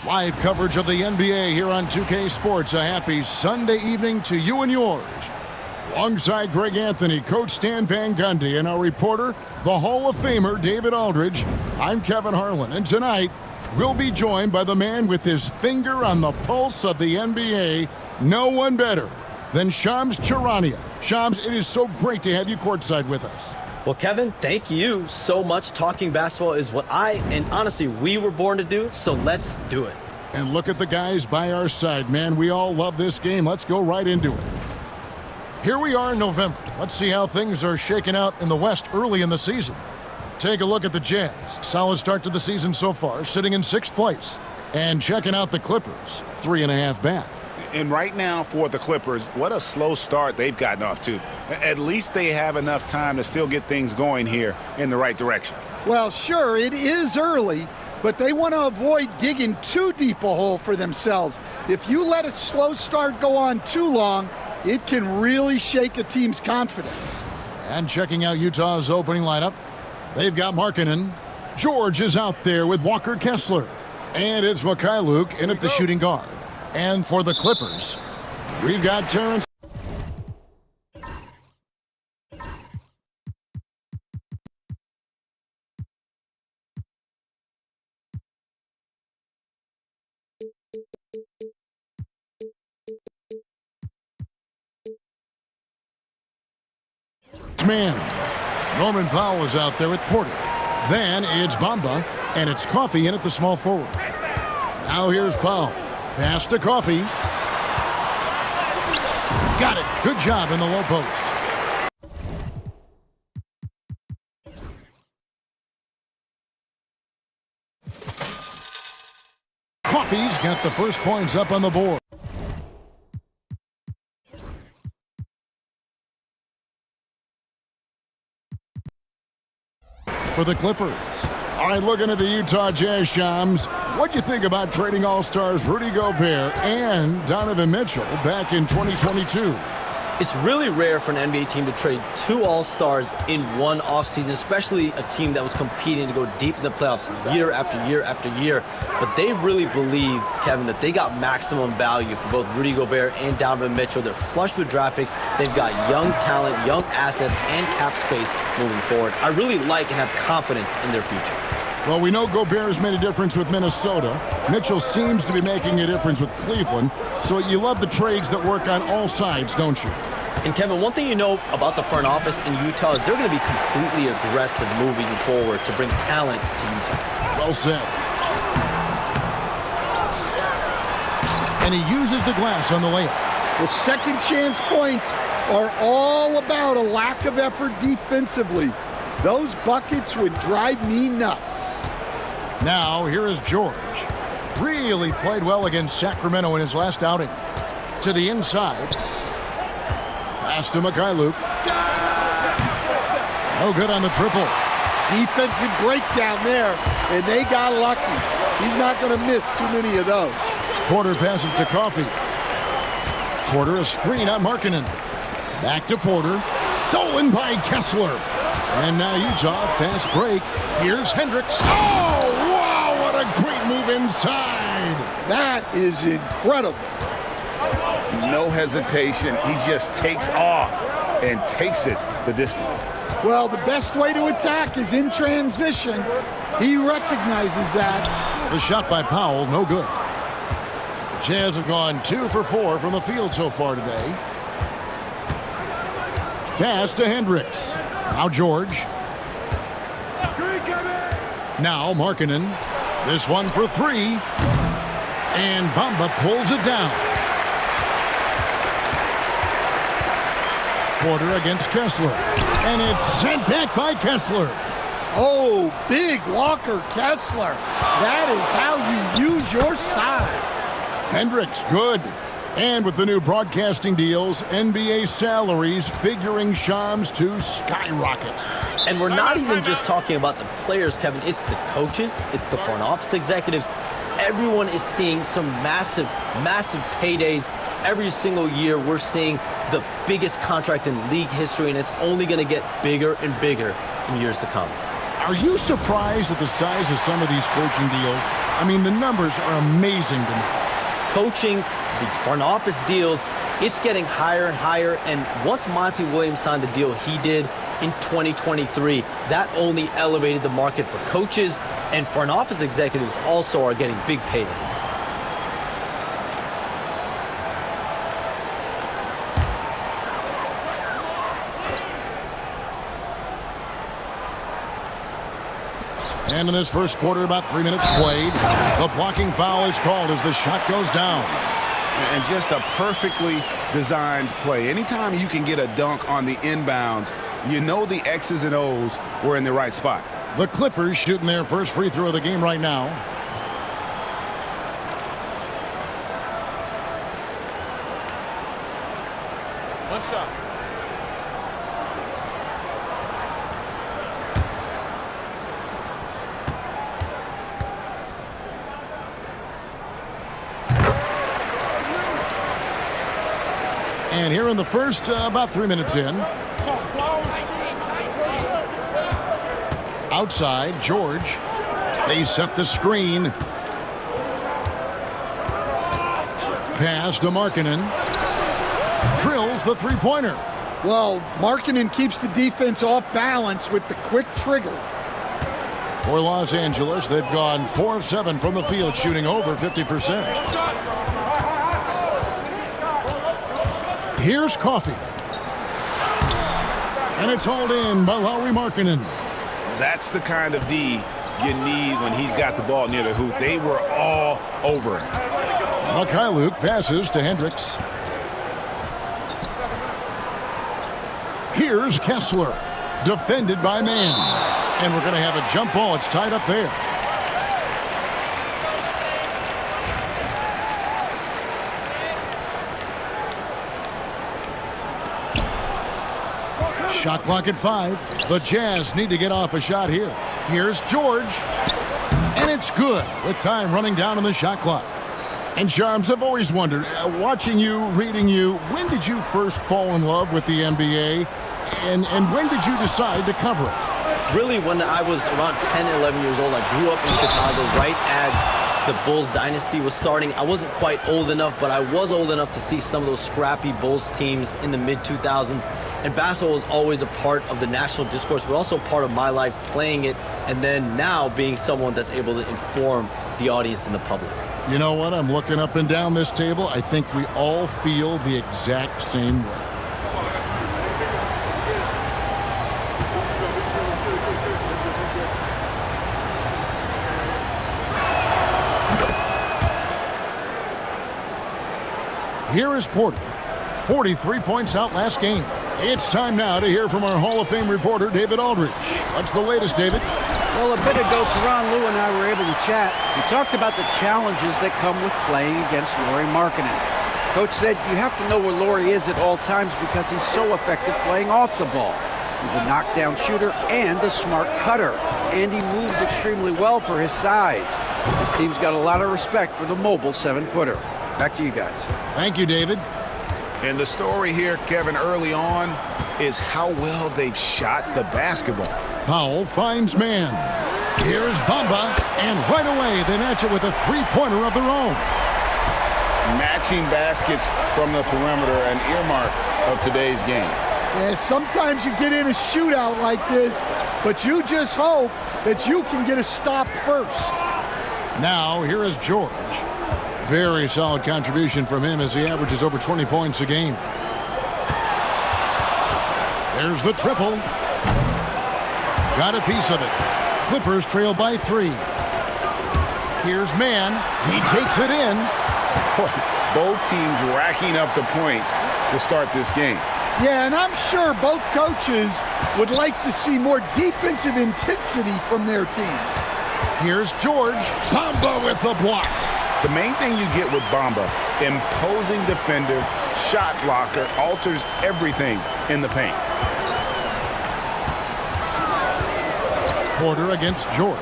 Live coverage of the NBA here on 2K Sports. A happy Sunday evening to you and yours. Alongside Greg Anthony, Coach Stan Van Gundy, and our reporter, the Hall of Famer David Aldridge, I'm Kevin Harlan. And tonight, we'll be joined by the man with his finger on the pulse of the NBA. No one better than Shams Charania. Shams, it is so great to have you courtside with us. Well, Kevin, thank you so much. Talking basketball is what and honestly, we were born to do, so let's do it. And look at the guys by our side, man. We all love this game. Let's go right into it. Here we are in November. Let's see how things are shaking out in the West early in the season. Take a look at the Jazz. Solid start to the season so far, sitting in 6th place. And checking out the Clippers, 3.5 back. And right now for the Clippers, what a slow start they've gotten off to. At least they have enough time to still get things going here in the right direction. Well, sure, it is early, but they want to avoid digging too deep a hole for themselves. If you let a slow start go on too long, it can really shake a team's confidence. And checking out Utah's opening lineup, they've got Markkanen. George is out there with Walker Kessler. And it's Mikhailuk in at the shooting guard. And for the Clippers, we've got Terrence. Man, Norman Powell is out there with Porter. Then it's Bamba, and it's Coffey in at the small forward. Now here's Powell. Pass to Coffey. Got it. Good job in the low post. Coffey's got the first points up on the board. For the Clippers. All right, looking at the Utah Jazz, Shams. What do you think about trading All-Stars Rudy Gobert and Donovan Mitchell back in 2022? It's really rare for an NBA team to trade 2 All-Stars in one offseason, especially a team that was competing to go deep in the playoffs year after year after year. But they really believe, Kevin, that they got maximum value for both Rudy Gobert and Donovan Mitchell. They're flush with draft picks. They've got young talent, young assets, and cap space moving forward. I really like and have confidence in their future. Well, we know Gobert has made a difference with Minnesota. Mitchell seems to be making a difference with Cleveland. So you love the trades that work on all sides, don't you? And Kevin, one thing you know about the front office in Utah is they're going to be completely aggressive moving forward to bring talent to Utah. Well said. And he uses the glass on the layup. The second chance points are all about a lack of effort defensively. Those buckets would drive me nuts. Now, here is George. Really played well against Sacramento in his last outing. To the inside. Pass to Mikhailuk. No good on the triple. Defensive breakdown there, and they got lucky. He's not going to miss too many of those. Porter passes to Coffey. Porter a screen on Markkanen. Back to Porter. Stolen by Kessler. And now Utah, fast break. Here's Hendricks. Oh, wow, what a great move inside. That is incredible. No hesitation. He just takes off and takes it the distance. Well, the best way to attack is in transition. He recognizes that. The shot by Powell, no good. The Jazz have gone 2 for 4 from the field so far today. Pass to Hendricks. Now George. Now Markkanen. This one for 3. And Bamba pulls it down. Porter against Kessler. And it's sent back by Kessler. Oh, big Walker Kessler. That is how you use your size. Hendricks, good. And with the new broadcasting deals, NBA salaries figuring Shams to skyrocket. And we're not even just talking about the players, Kevin. It's the coaches. It's the front office executives. Everyone is seeing some massive, massive paydays. Every single year, we're seeing the biggest contract in league history, and it's only going to get bigger and bigger in years to come. Are you surprised at the size of some of these coaching deals? I mean, the numbers are amazing to me. Coaching, these front office deals, it's getting higher and higher. And once Monty Williams signed the deal he did in 2023, that only elevated the market for coaches, and front office executives also are getting big paydays. And in this first quarter, about 3 minutes played. The blocking foul is called as the shot goes down. And just a perfectly designed play. Anytime you can get a dunk on the inbounds, you know the X's and O's were in the right spot. The Clippers shooting their first free throw of the game right now. What's up? And here in the first, about 3 minutes in. Outside, George. They set the screen. Pass to Markkanen. Drills the three-pointer. Well, Markkanen keeps the defense off balance with the quick trigger. For Los Angeles, they've gone 4 of 7 from the field, shooting over 50%. Here's Coffey. And it's hauled in by Lauri Markkanen. That's the kind of D you need when he's got the ball near the hoop. They were all over it. Mykhailiuk passes to Hendricks. Here's Kessler, defended by Mann. And we're going to have a jump ball. It's tied up there. Shot clock at 5. The Jazz need to get off a shot here. Here's George. And it's good with time running down on the shot clock. And Charms, I've always wondered, watching you, reading you, when did you first fall in love with the NBA? And when did you decide to cover it? Really, when I was around 10, 11 years old, I grew up in Chicago right as the Bulls dynasty was starting. I wasn't quite old enough, but I was old enough to see some of those scrappy Bulls teams in the mid-2000s. And basketball was always a part of the national discourse, but also part of my life playing it, and then now being someone that's able to inform the audience and the public. You know what? I'm looking up and down this table. I think we all feel the exact same way. Here is Porter. 43 points out last game. It's time now to hear from our Hall of Fame reporter, David Aldridge. What's the latest, David? Well, a bit ago, Teron Lue and I were able to chat. We talked about the challenges that come with playing against Lauri Markkanen. Coach said you have to know where Lauri is at all times because he's so effective playing off the ball. He's a knockdown shooter and a smart cutter. And he moves extremely well for his size. This team's got a lot of respect for the mobile 7-footer. Back to you guys. Thank you, David. And the story here, Kevin, early on is how well they've shot the basketball. Powell finds Mann. Here's Bamba, and right away they match it with a three-pointer of their own. Matching baskets from the perimeter, an earmark of today's game. Yeah, sometimes you get in a shootout like this, but you just hope that you can get a stop first. Now, here is George. Very solid contribution from him as he averages over 20 points a game. There's the triple. Got a piece of it. Clippers trail by 3. Here's Mann. He takes it in. Both teams racking up the points to start this game. Yeah, and I'm sure both coaches would like to see more defensive intensity from their teams. Here's George. Bamba with the block. The main thing you get with Bamba, imposing defender, shot blocker, alters everything in the paint. Porter against George.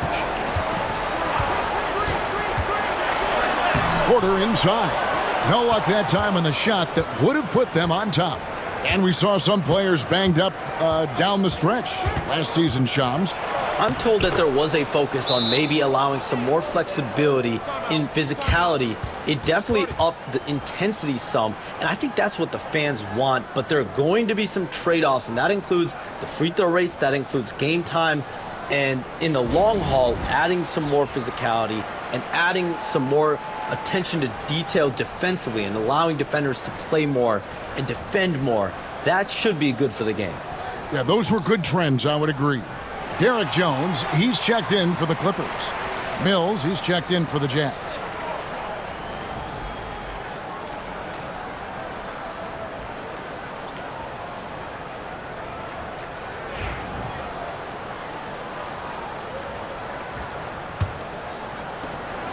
Porter inside. No luck that time on the shot that would have put them on top. And we saw some players banged up down the stretch last season, Shams. I'm told that there was a focus on maybe allowing some more flexibility in physicality. It definitely upped the intensity some, and I think that's what the fans want, but there are going to be some trade-offs, and that includes the free throw rates, that includes game time, and in the long haul, adding some more physicality and adding some more attention to detail defensively and allowing defenders to play more and defend more. That should be good for the game. Yeah, those were good trends, I would agree. Derek Jones, he's checked in for the Clippers. Mills, he's checked in for the Jazz.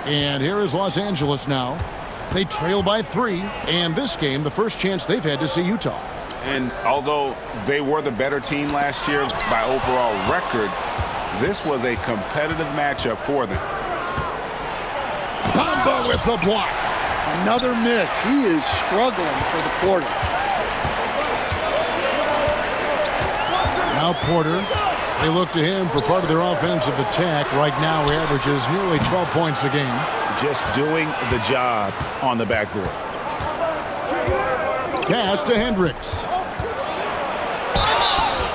And here is Los Angeles now. They trail by 3, and this game, the first chance they've had to see Utah. And although they were the better team last year by overall record, this was a competitive matchup for them. Bamba with the block. Another miss. He is struggling for the quarter. Now Porter. They look to him for part of their offensive attack. Right now, he averages nearly 12 points a game. Just doing the job on the backboard. Pass to Hendricks.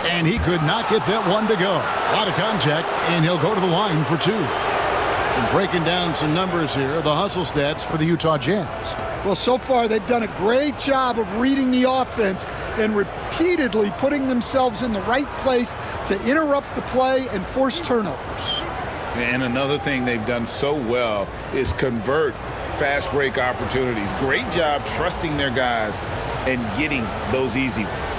And he could not get that one to go. A lot of contact, and he'll go to the line for 2. And breaking down some numbers here, the hustle stats for the Utah Jazz. Well, so far they've done a great job of reading the offense and repeatedly putting themselves in the right place to interrupt the play and force turnovers. And another thing they've done so well is convert fast break opportunities. Great job trusting their guys and getting those easy ones.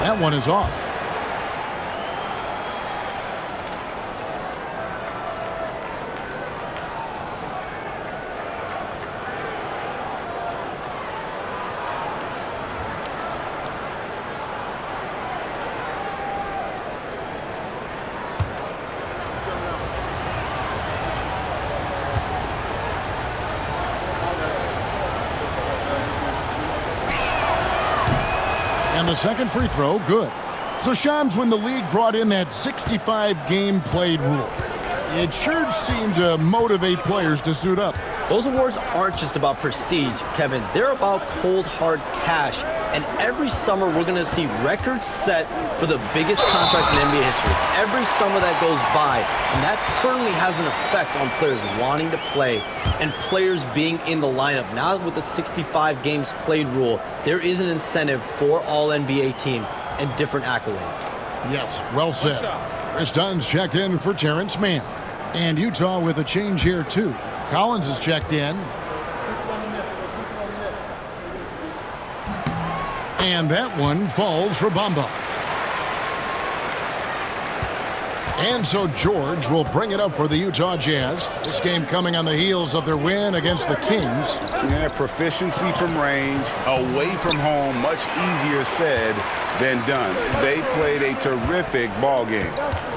That one is off. And the second free throw, good. So, Shams, when the league brought in that 65-game played rule, it sure seemed to motivate players to suit up. Those awards aren't just about prestige, Kevin. They're about cold, hard cash. And every summer, we're going to see records set for the biggest contracts in NBA history. Every summer that goes by. And that certainly has an effect on players wanting to play and players being in the lineup. Now with the 65 games played rule, there is an incentive for all NBA team and different accolades. Yes, well said. Chris Dunn's checked in for Terrence Mann. And Utah with a change here, too. Collins is checked in. And that one falls for Bamba. And so George will bring it up for the Utah Jazz. This game coming on the heels of their win against the Kings. Yeah, proficiency from range, away from home, much easier said than done. They played a terrific ball game.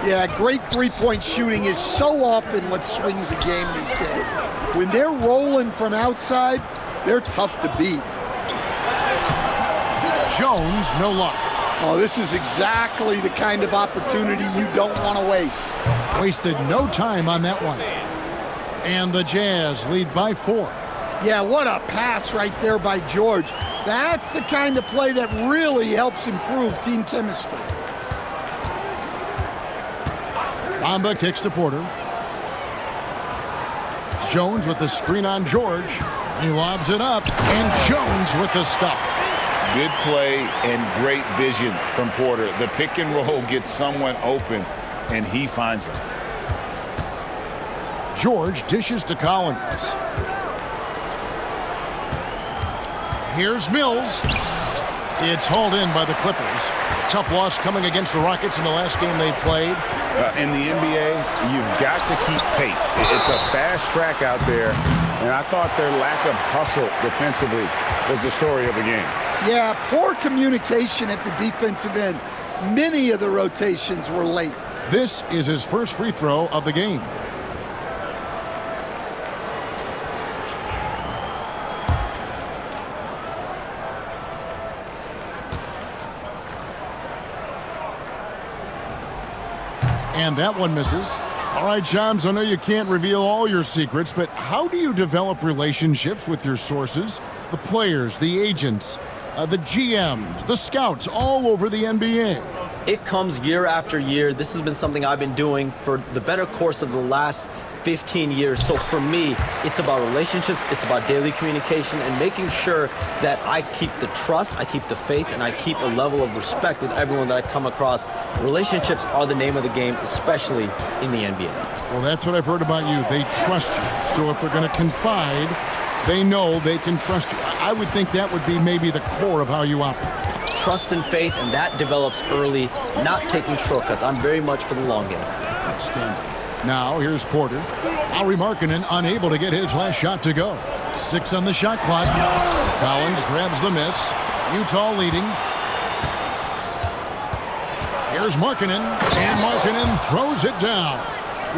Yeah, great three-point shooting is so often what swings a game these days. When they're rolling from outside, they're tough to beat. Jones, no luck. Oh, this is exactly the kind of opportunity you don't want to waste. Wasted no time on that one. And the Jazz lead by 4. Yeah, what a pass right there by George. That's the kind of play that really helps improve team chemistry. Bamba kicks to Porter. Jones with the screen on George. He lobs it up, and Jones with the stuff. Good play and great vision from Porter. The pick and roll gets someone open, and he finds it. George dishes to Collins. Here's Mills. It's hauled in by the Clippers. Tough loss coming against the Rockets in the last game they played. In the NBA, you've got to keep pace. It's a fast track out there, and I thought their lack of hustle defensively was the story of the game. Yeah, poor communication at the defensive end. Many of the rotations were late. This is his first free throw of the game. And that one misses. All right, Shams, I know you can't reveal all your secrets, but how do you develop relationships with your sources, the players, the agents, the GMs, the scouts all over the NBA? It comes year after year. This has been something I've been doing for the better course of the last 15 years. So for me, it's about relationships, it's about daily communication and making sure that I keep the trust, I keep the faith, and I keep a level of respect with everyone that I come across. Relationships are the name of the game, especially in the NBA. Well, that's what I've heard about you. They trust you. So if they're going to confide, they know they can trust you. I would think that would be maybe the core of how you operate. Trust and faith, and that develops early, not taking shortcuts. I'm very much for the long game. Outstanding. Now, here's Porter. Lauri Markkanen unable to get his last shot to go. 6 on the shot clock. Collins grabs the miss. Utah leading. Here's Markkanen, and Markkanen throws it down.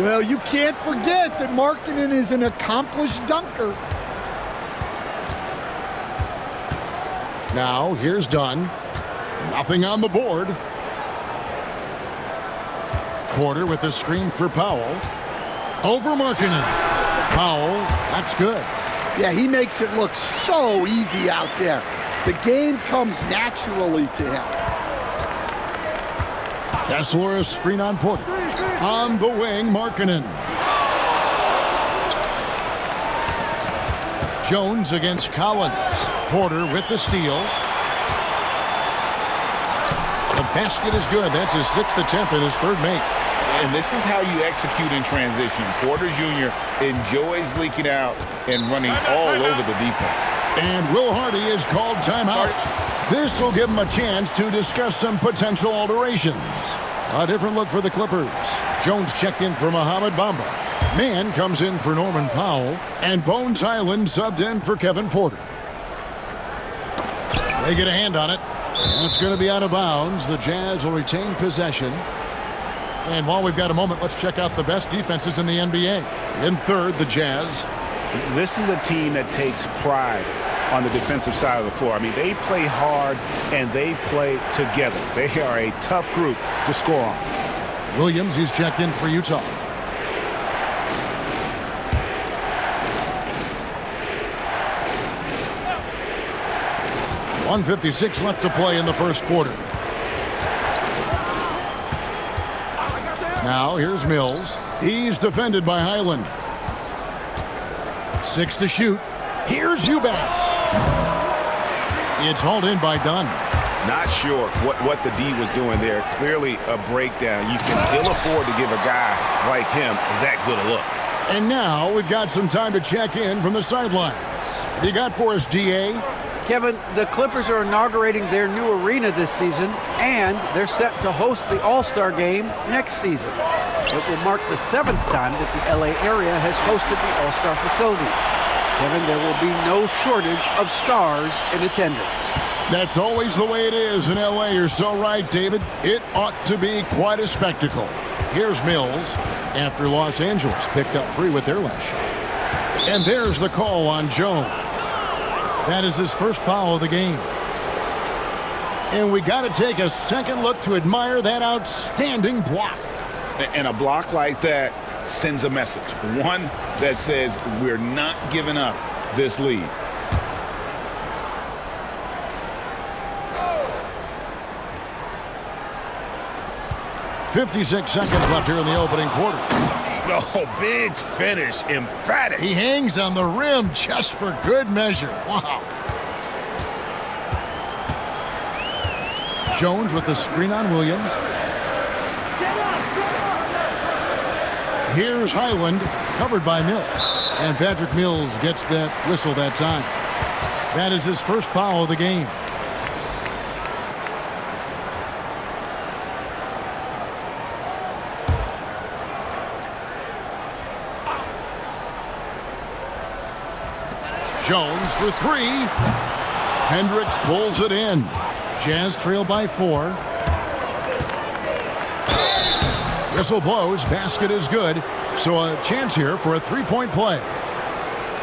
Well, you can't forget that Markkanen is an accomplished dunker. Now, here's Dunn. Nothing on the board. Porter with the screen for Powell. Over Markkanen. Powell, that's good. Yeah, he makes it look so easy out there. The game comes naturally to him. Kessler, a screen on Porter. On the wing, Markkanen. Jones against Collins. Porter with the steal. The basket is good. That's his 6th attempt and his 3rd make. And this is how you execute in transition. Porter Jr. enjoys leaking out and running all over the defense. And Will Hardy is called timeout. This will give him a chance to discuss some potential alterations. A different look for the Clippers. Jones checked in for Mohamed Bamba. Mann comes in for Norman Powell. And Bones Hyland subbed in for Kevin Porter. They get a hand on it. And it's going to be out of bounds. The Jazz will retain possession. And while we've got a moment, let's check out the best defenses in the NBA. In 3rd, the Jazz. This is a team that takes pride on the defensive side of the floor. I mean, they play hard and they play together. They are a tough group to score on. Williams, he's checked in for Utah. .156 left to play in the first quarter. Now here's Mills. He's defended by Hyland. 6 to shoot. Here's Eubanks. It's hauled in by Dunn. Not sure what the D was doing there. Clearly a breakdown. You can ill afford to give a guy like him that good a look. And now we've got some time to check in from the sidelines. What you got for us, DA? Kevin, the Clippers are inaugurating their new arena this season, and they're set to host the All-Star Game next season. It will mark the 7th time that the LA area has hosted the All-Star facilities. Kevin, there will be no shortage of stars in attendance. That's always the way it is in LA. You're so right, David. It ought to be quite a spectacle. Here's Mills after Los Angeles picked up 3 with their last shot. And there's the call on Jones. That is his first foul of the game. And we got to take a second look to admire that outstanding block. And a block like that sends a message. One that says we're not giving up this lead. .56 seconds left here in the opening quarter. Oh, big finish. Emphatic. He hangs on the rim just for good measure. Wow. Jones with the screen on Williams. Here's Hyland, covered by Mills. And Patrick Mills gets that whistle that time. That is his first foul of the game. Jones for 3. Hendricks pulls it in. Jazz trail by 4. Whistle blows. Basket is good. So a chance here for a 3-point play.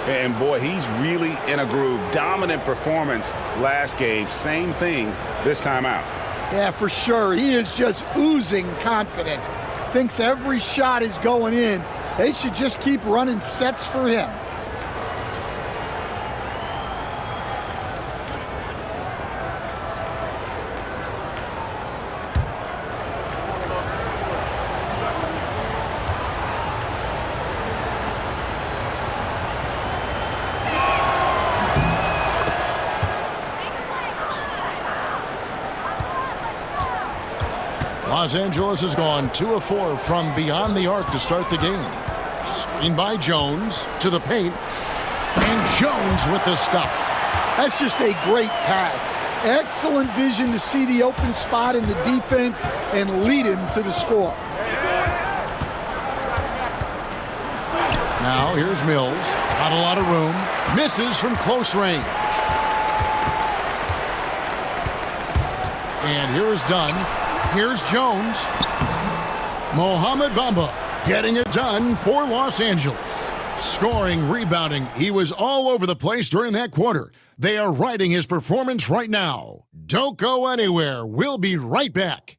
And boy, he's really in a groove. Dominant performance last game. Same thing this time out. Yeah, for sure. He is just oozing confidence. thinks every shot is going in. They should just keep running sets for him. Los Angeles has gone 2 of 4 from beyond the arc to start the game. Screen by Jones to the paint. And Jones with the stuff. That's just a great pass. Excellent vision to see the open spot in the defense and lead him to the score. Now here's Mills. Not a lot of room. Misses from close range. And here's Dunn. Here's Jones. Mohamed Bamba getting it done for Los Angeles. Scoring, rebounding. He was all over the place during that quarter. They are riding his performance right now. Don't go anywhere. We'll be right back.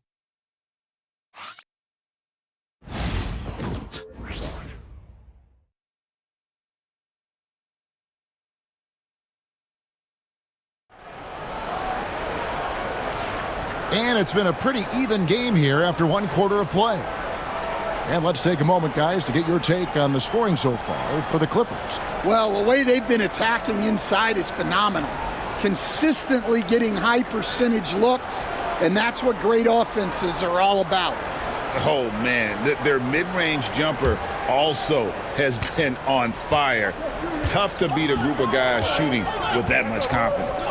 And it's been a pretty even game here after 1 quarter of play. And let's take a moment, guys, to get your take on the scoring so far for the Clippers. Well, the way they've been attacking inside is phenomenal. Consistently getting high percentage looks, and that's what great offenses are all about. Oh, man, their mid-range jumper also has been on fire. Tough to beat a group of guys shooting with that much confidence.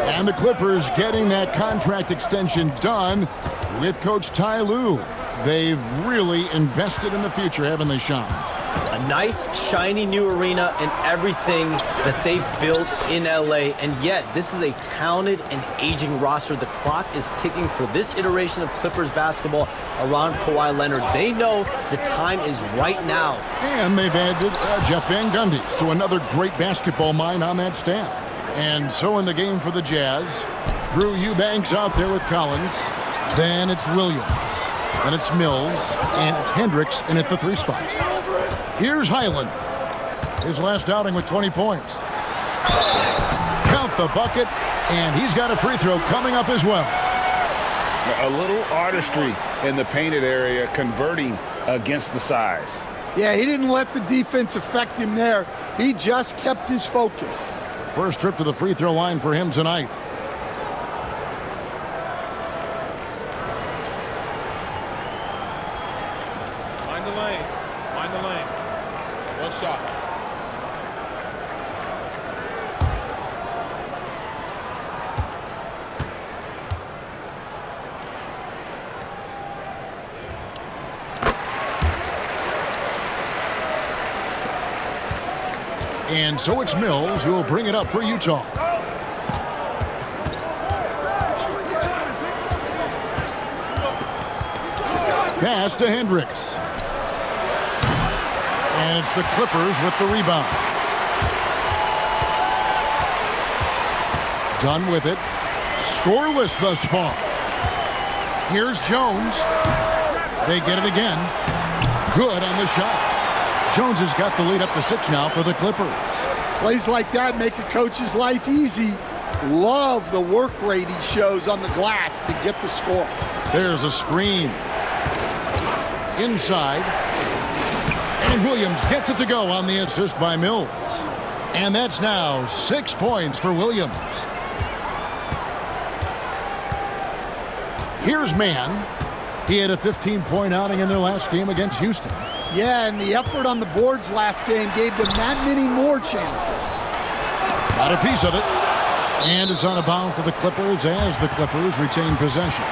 And the Clippers getting that contract extension done with Coach Ty Lue. They've really invested in the future, haven't they, Sean? A nice, shiny new arena and everything that they built in LA. And yet, this is a talented and aging roster. The clock is ticking for this iteration of Clippers basketball around Kawhi Leonard. They know the time is right now. And they've added Jeff Van Gundy, so another great basketball mind on that staff. And so in the game for the Jazz, Drew Eubanks out there with Collins. Then it's Williams. Then it's Mills. And it's Hendricks in at the 3 spot. Here's Highland. His last outing with 20 points. Count the bucket. And he's got a free throw coming up as well. A little artistry in the painted area, converting against the size. Yeah, he didn't let the defense affect him there. He just kept his focus. First trip to the free throw line for him tonight. Mind the lanes. Mind the lanes. One shot. And so it's Mills who will bring it up for Utah. Pass to Hendricks. And it's the Clippers with the rebound. Done with it. Scoreless thus far. Here's Jones. They get it again. Good on the shot. Jones has got the lead up to 6 now for the Clippers. Plays like that make a coach's life easy. Love the work rate he shows on the glass to get the score. There's a screen. Inside. And Williams gets it to go on the assist by Mills. And that's now 6 points for Williams. Here's Mann. He had a 15-point outing in their last game against Houston. Yeah, and the effort on the boards last game gave them that many more chances. Got a piece of it. And is on a bounce to the Clippers as the Clippers retain possession.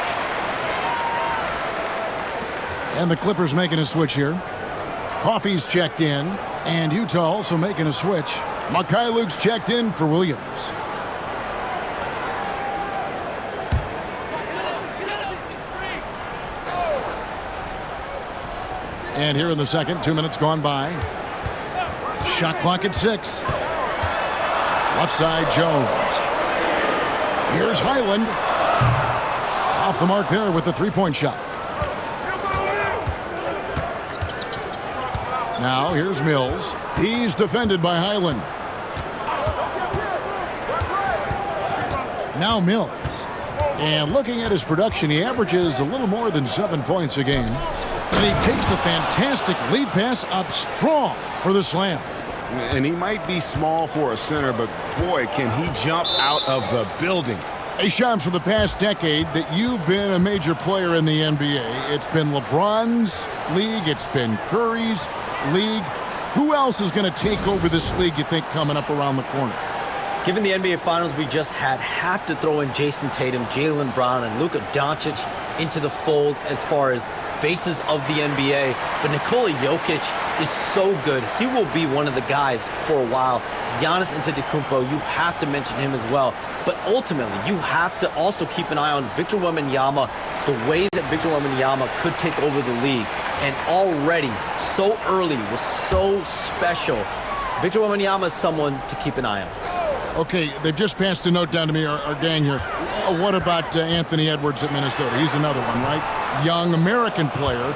And the Clippers making a switch here. Coffey's checked in. And Utah also making a switch. Mikhailuk's checked in for Williams. And here in the second, 2 minutes gone by. Shot clock at 6. Left side, Jones. Here's Highland. Off the mark there with the 3-point shot. Now here's Mills. He's defended by Highland. Now Mills. And looking at his production, he averages a little more than 7 points a game. And he takes the fantastic lead pass up strong for the slam. And he might be small for a center, but boy, can he jump out of the building. Hey, Sean, for the past decade that you've been a major player in the NBA, it's been LeBron's league, it's been Curry's league. Who else is going to take over this league, you think, coming up around the corner? Given the NBA Finals we just had, have to throw in Jason Tatum, Jaylen Brown, and Luka Doncic into the fold as far as faces of the NBA. But Nikola Jokic is so good. He will be one of the guys for a while. Giannis Antetokounmpo, you have to mention him as well. But ultimately, you have to also keep an eye on Victor Wembanyama, the way that Victor Wembanyama could take over the league. And already, so early, was so special. Victor Wembanyama is someone to keep an eye on. Okay, they've just passed a note down to me, our gang here. What about Anthony Edwards at Minnesota? He's another one, right? Young American player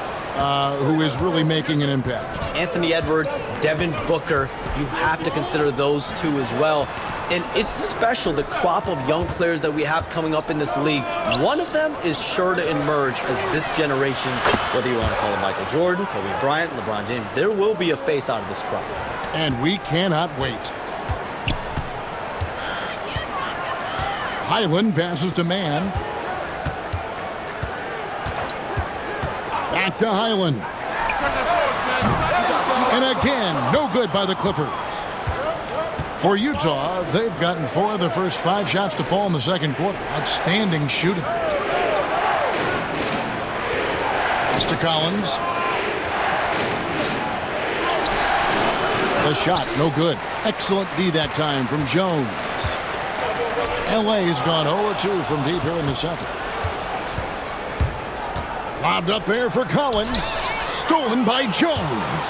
who is really making an impact. Anthony Edwards, Devin Booker, you have to consider those two as well. And it's special, the crop of young players that we have coming up in this league. One of them is sure to emerge as this generation's, whether you want to call him Michael Jordan, Kobe Bryant, LeBron James, there will be a face out of this crop. And we cannot wait. Highland passes to Mann. Back to Highland. And again, no good by the Clippers. For Utah, they've gotten 4 of their first 5 shots to fall in the second quarter. Outstanding shooting. Pass to Collins. The shot, no good. Excellent D that time from Jones. LA's gone 0-2 from deep here in the second. Lobbed up there for Collins. Stolen by Jones.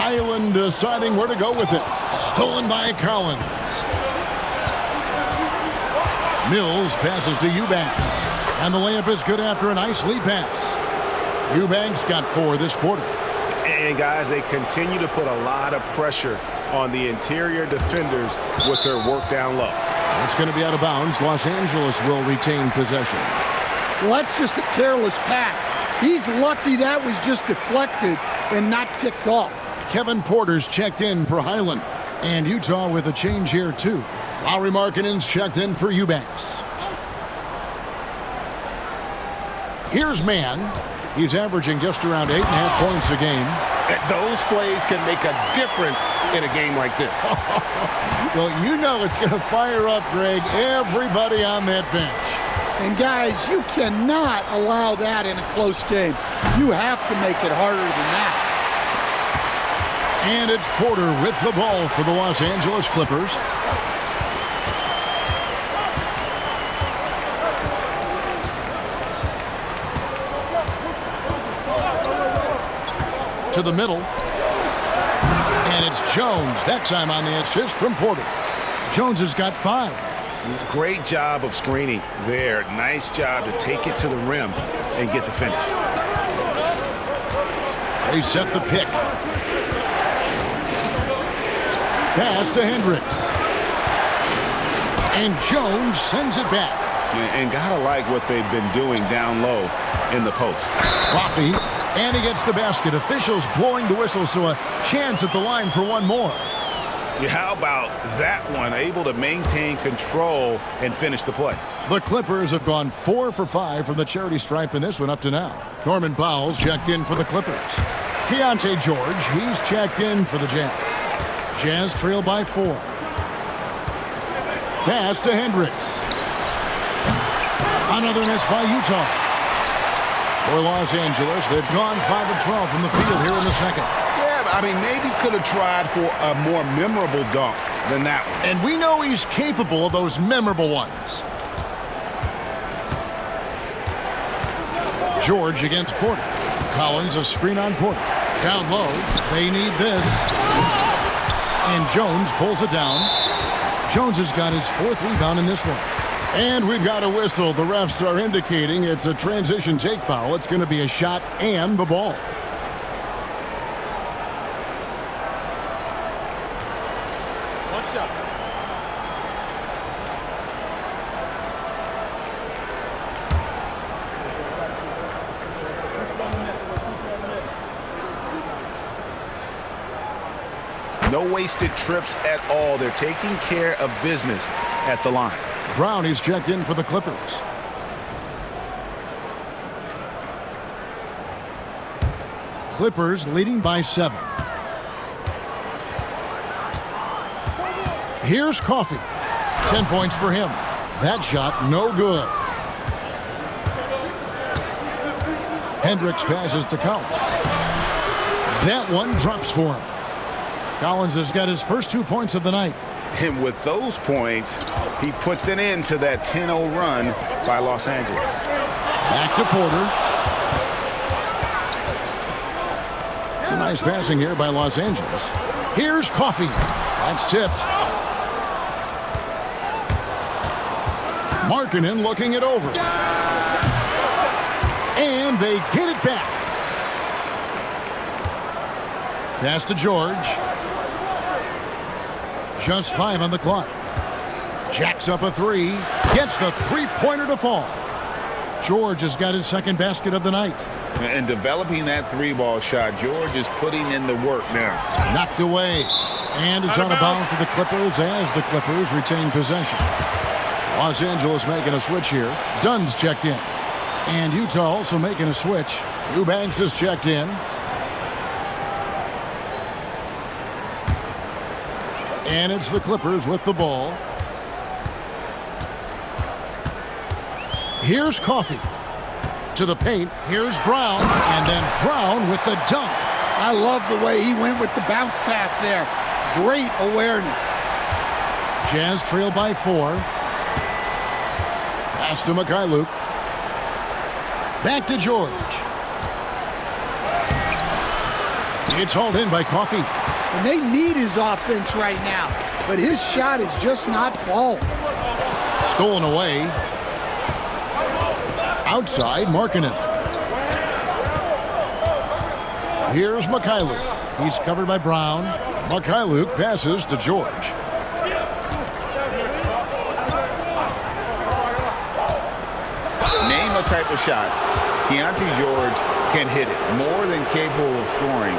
Highland deciding where to go with it. Stolen by Collins. Mills passes to Eubanks. And the layup is good after a nice lead pass. Eubanks got 4 this quarter. And guys, they continue to put a lot of pressure on the interior defenders with their work down low. It's going to be out of bounds. Los Angeles will retain possession. Well, that's just a careless pass. He's lucky that was just deflected and not picked off. Kevin Porter's checked in for Highland. And Utah with a change here, too. Lauri Markkanen's checked in for Eubanks. Here's Mann. He's averaging just around 8.5 points a game. Those plays can make a difference in a game like this. Well, you know it's going to fire up, Greg, everybody on that bench. And guys, you cannot allow that in a close game. You have to make it harder than that. And it's Porter with the ball for the Los Angeles Clippers. To the middle. And it's Jones, that time on the assist from Porter. Jones has got 5. Great job of screening there. Nice job to take it to the rim and get the finish. They set the pick. Pass to Hendricks. And Jones sends it back. And gotta like what they've been doing down low in the post. Coffee. And he gets the basket. Officials blowing the whistle, so a chance at the line for one more. Yeah, how about that one? Able to maintain control and finish the play. The Clippers have gone 4 for 5 from the charity stripe in this one up to now. Norman Powell's checked in for the Clippers. Keontae George, he's checked in for the Jazz. Jazz trail by 4. Pass to Hendricks. Another miss by Utah. For Los Angeles, they've gone 5 of 12 from the field here in the second. Yeah, I mean, maybe could have tried for a more memorable dunk than that one. And we know he's capable of those memorable ones. George against Porter. Collins a screen on Porter. Down low. They need this. And Jones pulls it down. Jones has got his 4th rebound in this one. And we've got a whistle. The refs are indicating it's a transition take foul. It's going to be a shot and the ball. One shot. No wasted trips at all. They're taking care of business at the line. Brown, he's checked in for the Clippers. Clippers leading by 7. Here's Coffey. 10 points for him. That shot, no good. Hendricks passes to Collins. That one drops for him. Collins has got his first 2 points of the night. And with those points, he puts an end to that 10-0 run by Los Angeles. Back to Porter. Some nice passing here by Los Angeles. Here's Coffey. That's tipped. Markkanen looking it over. And they get it back. Pass to George. Just 5 on the clock. Jacks up a 3. Gets the three-pointer to fall. George has got his second basket of the night. And developing that 3-ball shot, George is putting in the work now. Knocked away. And is out of bounds to the Clippers as the Clippers retain possession. Los Angeles making a switch here. Dunn's checked in. And Utah also making a switch. Eubanks is checked in. And it's the Clippers with the ball. Here's Coffey. To the paint. Here's Brown. And then Brown with the dunk. I love the way he went with the bounce pass there. Great awareness. Jazz trail by 4. Pass to Mikhailuk. Back to George. It's hauled in by Coffey. And they need his offense right now. But his shot is just not falling. Stolen away. Outside, Markkanen. Here's Mikhailuk. He's covered by Brown. Mikhailuk passes to George. Name a type of shot. Keontae George can hit it. More than capable of scoring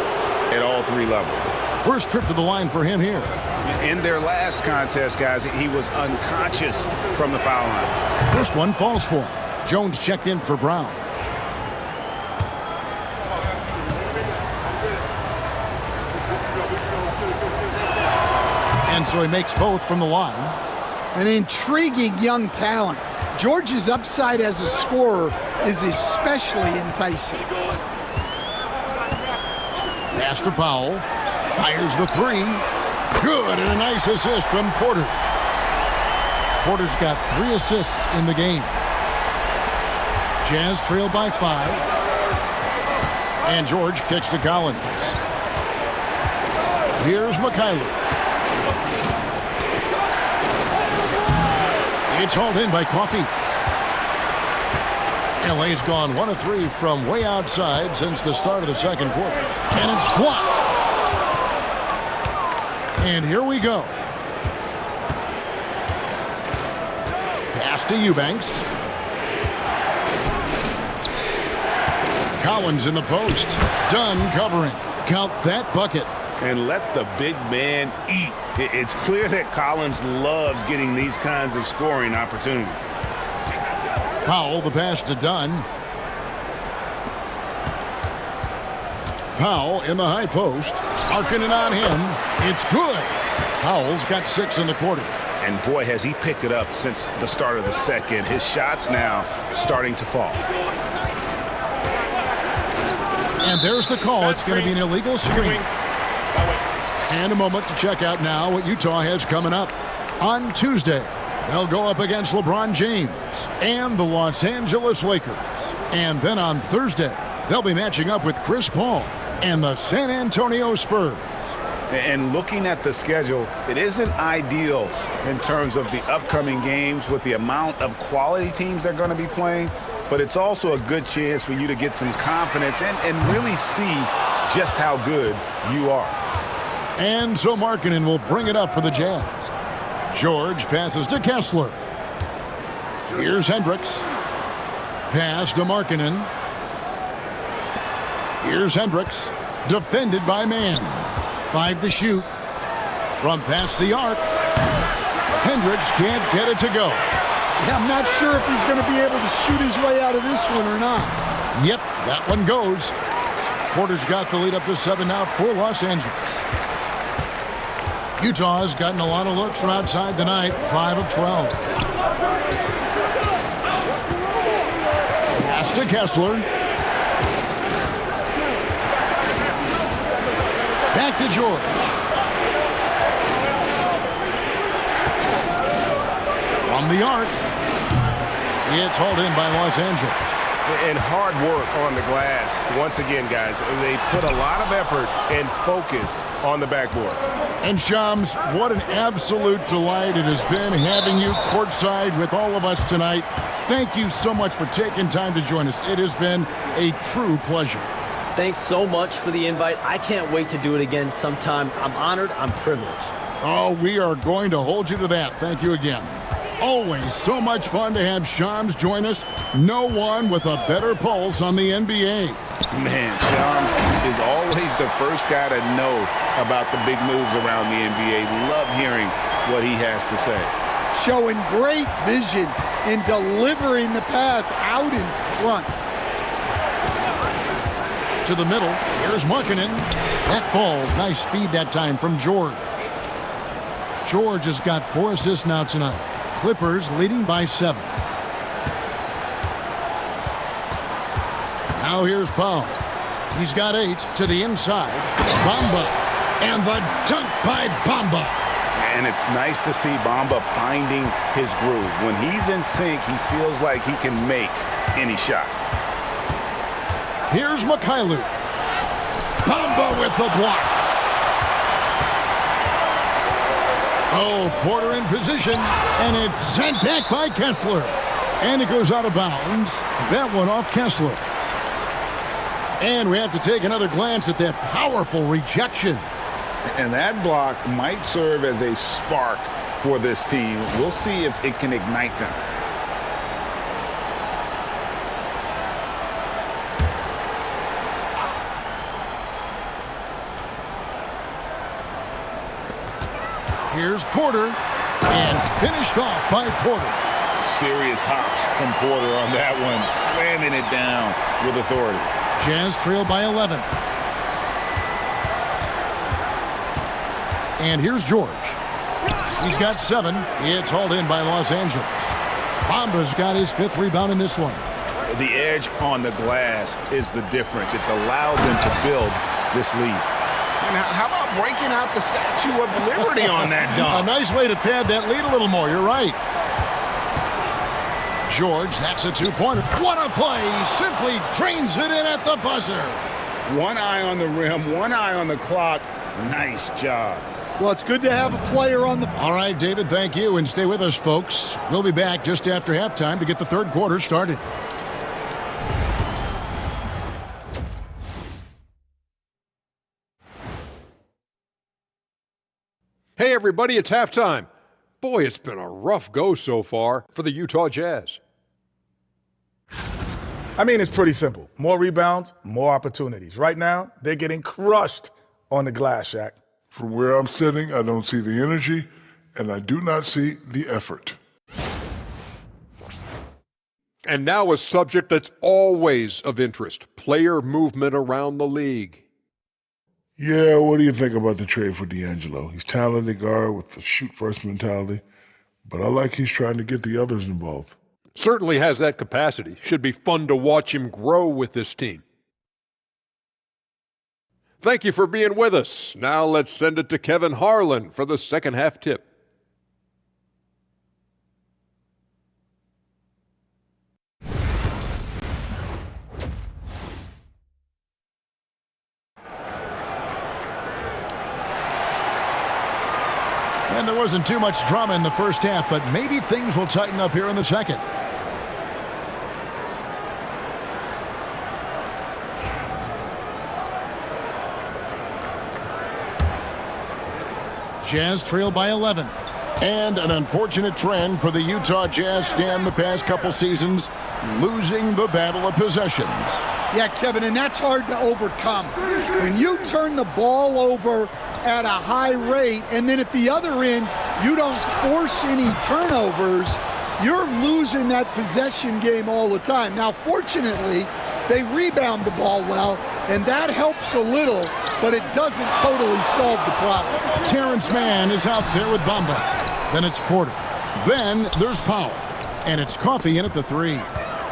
at all 3 levels. First trip to the line for him here. In their last contest, guys, he was unconscious from the foul line. First one falls for him. Jones checked in for Brown. And so he makes both from the line. An intriguing young talent. George's upside as a scorer is especially enticing. Pass to Powell. Fires the 3. Good, and a nice assist from Porter. Porter's got 3 assists in the game. Jazz trail by 5. And George kicks to Collins. Here's Mikhailuk. It's hauled in by Coffey. LA's gone 1 of 3 from way outside since the start of the second quarter. And it's blocked. And here we go. Pass to Eubanks. Collins in the post. Dunn covering. Count that bucket. And let the big man eat. It's clear that Collins loves getting these kinds of scoring opportunities. Powell, the pass to Dunn. Powell in the high post. Markkanen on him. It's good. Powell's got 6 in the quarter. And boy, has he picked it up since the start of the second. His shots now starting to fall. And there's the call. It's going to be an illegal screen. And a moment to check out now what Utah has coming up. On Tuesday, they'll go up against LeBron James and the Los Angeles Lakers. And then on Thursday, they'll be matching up with Chris Paul and the San Antonio Spurs. And looking at the schedule, it isn't ideal in terms of the upcoming games with the amount of quality teams they're going to be playing, but it's also a good chance for you to get some confidence and really see just how good you are. And so Markkanen will bring it up for the Jazz. George passes to Kessler. Here's Hendricks. Pass to Markkanen. Here's Hendricks. Defended by Mann. 5 to shoot. From past the arc. Hendricks can't get it to go. Yeah, I'm not sure if he's going to be able to shoot his way out of this one or not. Yep, that one goes. Porter's got the lead up to 7 now for Los Angeles. Utah's gotten a lot of looks from outside tonight, 5 of 12. Pass to Kessler. Back to George. From the arc. It's hauled in by Los Angeles. And hard work on the glass. Once again, guys, they put a lot of effort and focus on the backboard. And Shams, what an absolute delight it has been having you courtside with all of us tonight. Thank you so much for taking time to join us. It has been a true pleasure. Thanks so much for the invite. I can't wait to do it again sometime. I'm honored. I'm privileged. Oh, we are going to hold you to that. Thank you again. Always so much fun to have Shams join us. No one with a better pulse on the NBA. Man, Shams is always the first guy to know about the big moves around the NBA. Love hearing what he has to say. Showing great vision in delivering the pass out in front. To the middle, here's Markkanen. That falls. Nice feed that time from George. George has got 4 assists now tonight. Clippers leading by 7. Now here's Powell. He's got 8 to the inside. Bamba. And the dunk by Bamba. And it's nice to see Bamba finding his groove. When he's in sync, he feels like he can make any shot. Here's Mikhailuk. Bamba with the block. Oh, Porter in position, and it's sent back by Kessler. And it goes out of bounds. That one off Kessler. And we have to take another glance at that powerful rejection. And that block might serve as a spark for this team. We'll see if it can ignite them. Here's Porter, and finished off by Porter. Serious hops from Porter on that one, slamming it down with authority. Jazz trail by 11. And here's George. He's got 7. It's hauled in by Los Angeles. Bamba's got his 5th rebound in this one. The edge on the glass is the difference. It's allowed them to build this lead. Now, how about breaking out the Statue of Liberty on that dunk? A nice way to pad that lead a little more. You're right. George, that's a 2-pointer. What a play. Simply drains it in at the buzzer. One eye on the rim, one eye on the clock. Nice job. Well, it's good to have a player on the... All right, David, thank you. And stay with us, folks. We'll be back just after halftime to get the 3rd quarter started. Hey, everybody, it's halftime. Boy, it's been a rough go so far for the Utah Jazz. I mean, it's pretty simple. More rebounds, more opportunities. Right now, they're getting crushed on the glass, Shaq. From where I'm sitting, I don't see the energy, and I do not see the effort. And now a subject that's always of interest, player movement around the league. Yeah, what do you think about the trade for D'Angelo? He's talented guard with the shoot-first mentality, but I like he's trying to get the others involved. Certainly has that capacity. Should be fun to watch him grow with this team. Thank you for being with us. Now let's send it to Kevin Harlan for the second half tip. And there wasn't too much drama in the first half, but maybe things will tighten up here in the second. Jazz trail by 11. And an unfortunate trend for the Utah Jazz stand the past couple seasons, losing the battle of possessions. Yeah, Kevin, and that's hard to overcome. When you turn the ball over at a high rate, and then at the other end, you don't force any turnovers, you're losing that possession game all the time. Now, fortunately, they rebound the ball well, and that helps a little, but it doesn't totally solve the problem. Terrence Mann is out there with Bamba. Then it's Porter. Then there's Powell. And it's Coffey in at the 3.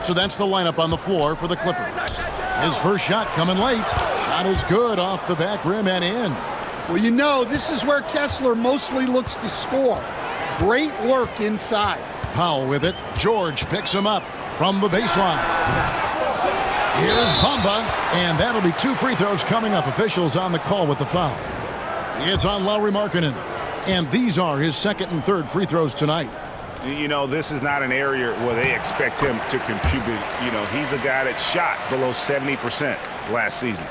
So that's the lineup on the floor for the Clippers. His first shot coming late. Shot is good off the back rim and in. Well, you know, this is where Kessler mostly looks to score. Great work inside. Powell with it. George picks him up from the baseline. Here's Bamba, and that'll be 2 free throws coming up. Officials on the call with the foul. It's on Lauri Markkanen, and these are his second and third free throws tonight. You know, this is not an area where they expect him to contribute. You know, he's a guy that shot below 70% last season.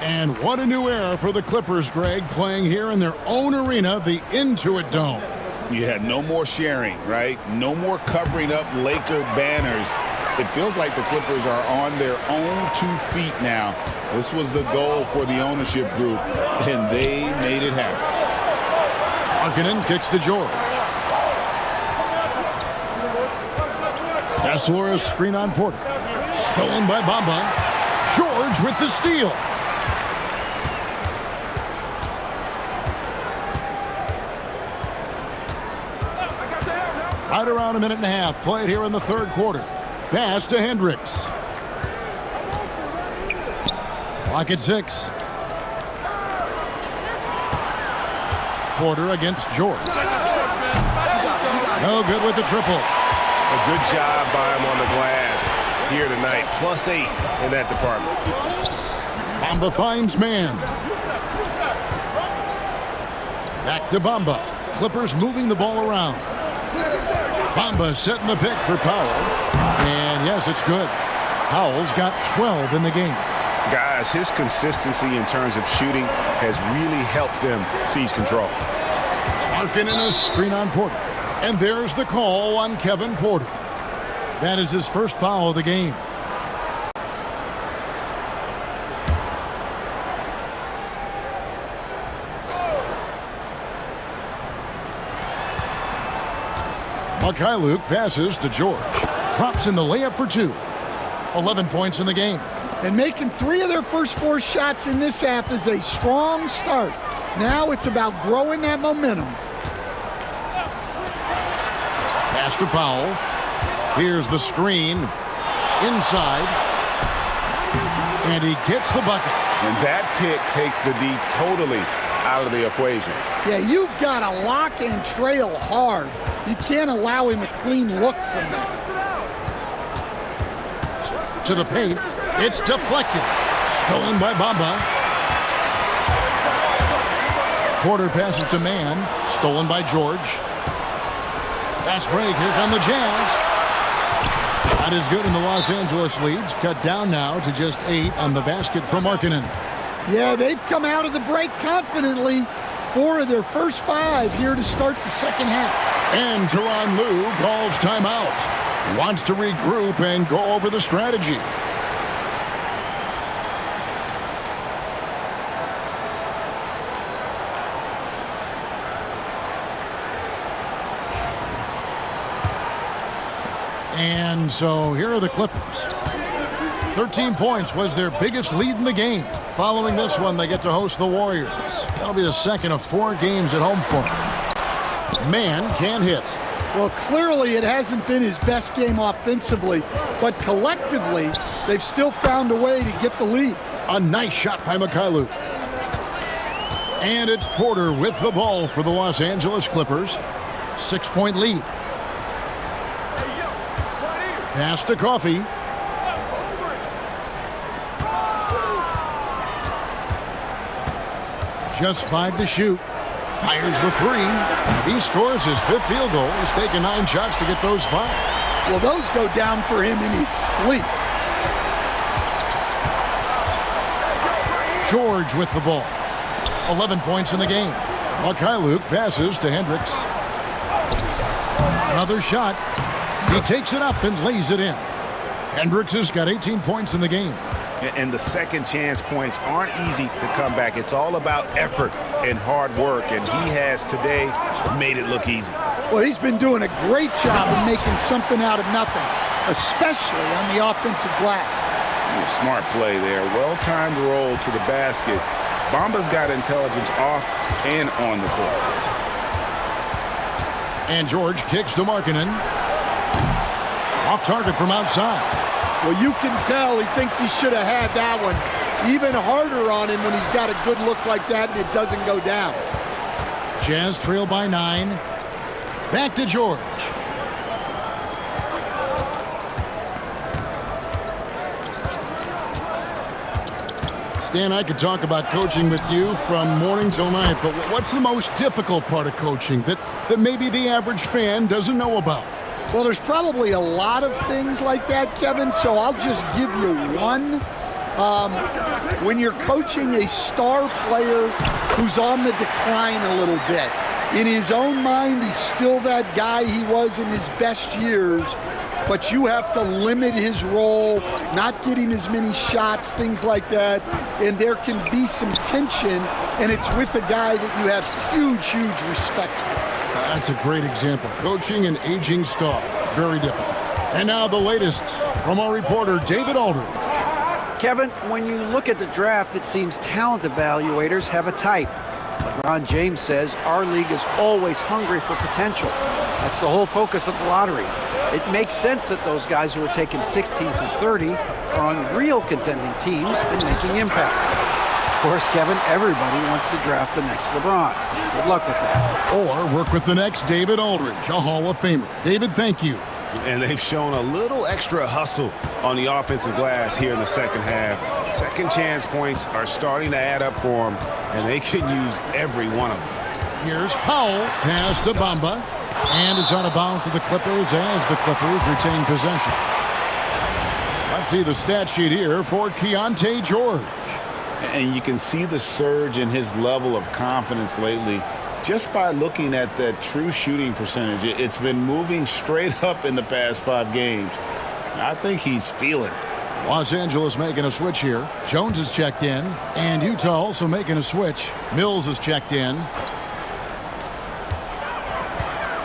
And what a new era for the Clippers, Greg, playing here in their own arena, the Intuit Dome. You had no more sharing, right? No more covering up Laker banners. It feels like the Clippers are on their own 2 feet now. This was the goal for the ownership group, and they made it happen. Markkanen kicks to George. Kessler, a screen on Porter. Stolen by Bamba. George with the steal. Right around a minute and a half played here in the third quarter. Pass to Hendricks. Clock at 6. Porter against George. No good with the triple. A good job by him on the glass here tonight. +8 in that department. Bamba finds man. Back to Bamba. Clippers moving the ball around. Bamba setting the pick for Powell. And yes, it's good. Powell's got 12 in the game. Guys, his consistency in terms of shooting has really helped them seize control. Markkanen a screen on Porter. And there's the call on Kevin Porter. That is his first foul of the game. Mykhailiuk passes to George. Drops in the layup for 2. 11 points in the game. And making 3 of their first 4 shots in this half is a strong start. Now it's about growing that momentum. Pass to Powell. Here's the screen. Inside. And he gets the bucket. And that pick takes the D totally out of the equation. Yeah, you've got to lock and trail hard. You can't allow him a clean look from that. To the paint. It's deflected. Stolen by Bamba. Porter passes to Mann. Stolen by George. Fast break. Here come the Jazz. Shot is good, and the Los Angeles leads cut down now to just 8 on the basket from Markkanen. Yeah, they've come out of the break confidently. 4 of their first 5 here to start the second half. And Tyronn Lue calls timeout. Wants to regroup and go over the strategy. And so here are the Clippers. 13 points was their biggest lead in the game. Following this one, they get to host the Warriors. That'll be the second of 4 games at home for them. Man can't hit. Well, clearly it hasn't been his best game offensively, but collectively, they've still found a way to get the lead. A nice shot by Mykhailiuk. And it's Porter with the ball for the Los Angeles Clippers. 6-point lead. Pass to Coffey. Just 5 to shoot. Fires the three. He scores his 5th field goal. He's taken 9 shots to get those 5. Well, those go down for him in his sleep. George with the ball. 11 points in the game. Luke passes to Hendricks. Another shot. He takes it up and lays it in. Hendricks has got 18 points in the game. And the second chance points aren't easy to come back. It's all about effort and hard work, and he has today made it look easy. Well, he's been doing a great job of making something out of nothing, especially on the offensive glass. Smart play there. Well-timed roll to the basket. Bamba's got intelligence off and on the court. And George kicks to Markkanen. Off target from outside. Well, you can tell he thinks he should have had that one. Even harder on him when he's got a good look like that and it doesn't go down. Jazz trail by 9. Back to George. Stan, I could talk about coaching with you from morning till night, but what's the most difficult part of coaching that maybe the average fan doesn't know about? Well, there's probably a lot of things like that, Kevin, so I'll just give you one. When you're coaching a star player who's on the decline a little bit, in his own mind, he's still that guy he was in his best years, but you have to limit his role, not get him as many shots, things like that, and there can be some tension, and it's with a guy that you have huge, huge respect for. That's a great example. Coaching an aging star. Very difficult. And now the latest from our reporter, David Aldridge. Kevin, when you look at the draft, it seems talent evaluators have a type. LeBron James says our league is always hungry for potential. That's the whole focus of the lottery. It makes sense that those guys who are taken 16 through 30 are on real contending teams and making impacts. Of course, Kevin, everybody wants to draft the next LeBron. Good luck with that. Or work with the next David Aldridge, a Hall of Famer. David, thank you. And they've shown a little extra hustle on the offensive glass here in the second half. Second chance points are starting to add up for them, and they can use every one of them. Here's Powell, pass to Bamba, and it's out of bounds to the Clippers as the Clippers retain possession. Let's see the stat sheet here for Keontae George. And you can see the surge in his level of confidence lately just by looking at that true shooting percentage. It's been moving straight up in the past 5 games. I think he's feeling it. Los Angeles making a switch here. Jones is checked in, and Utah also making a switch. Mills is checked in.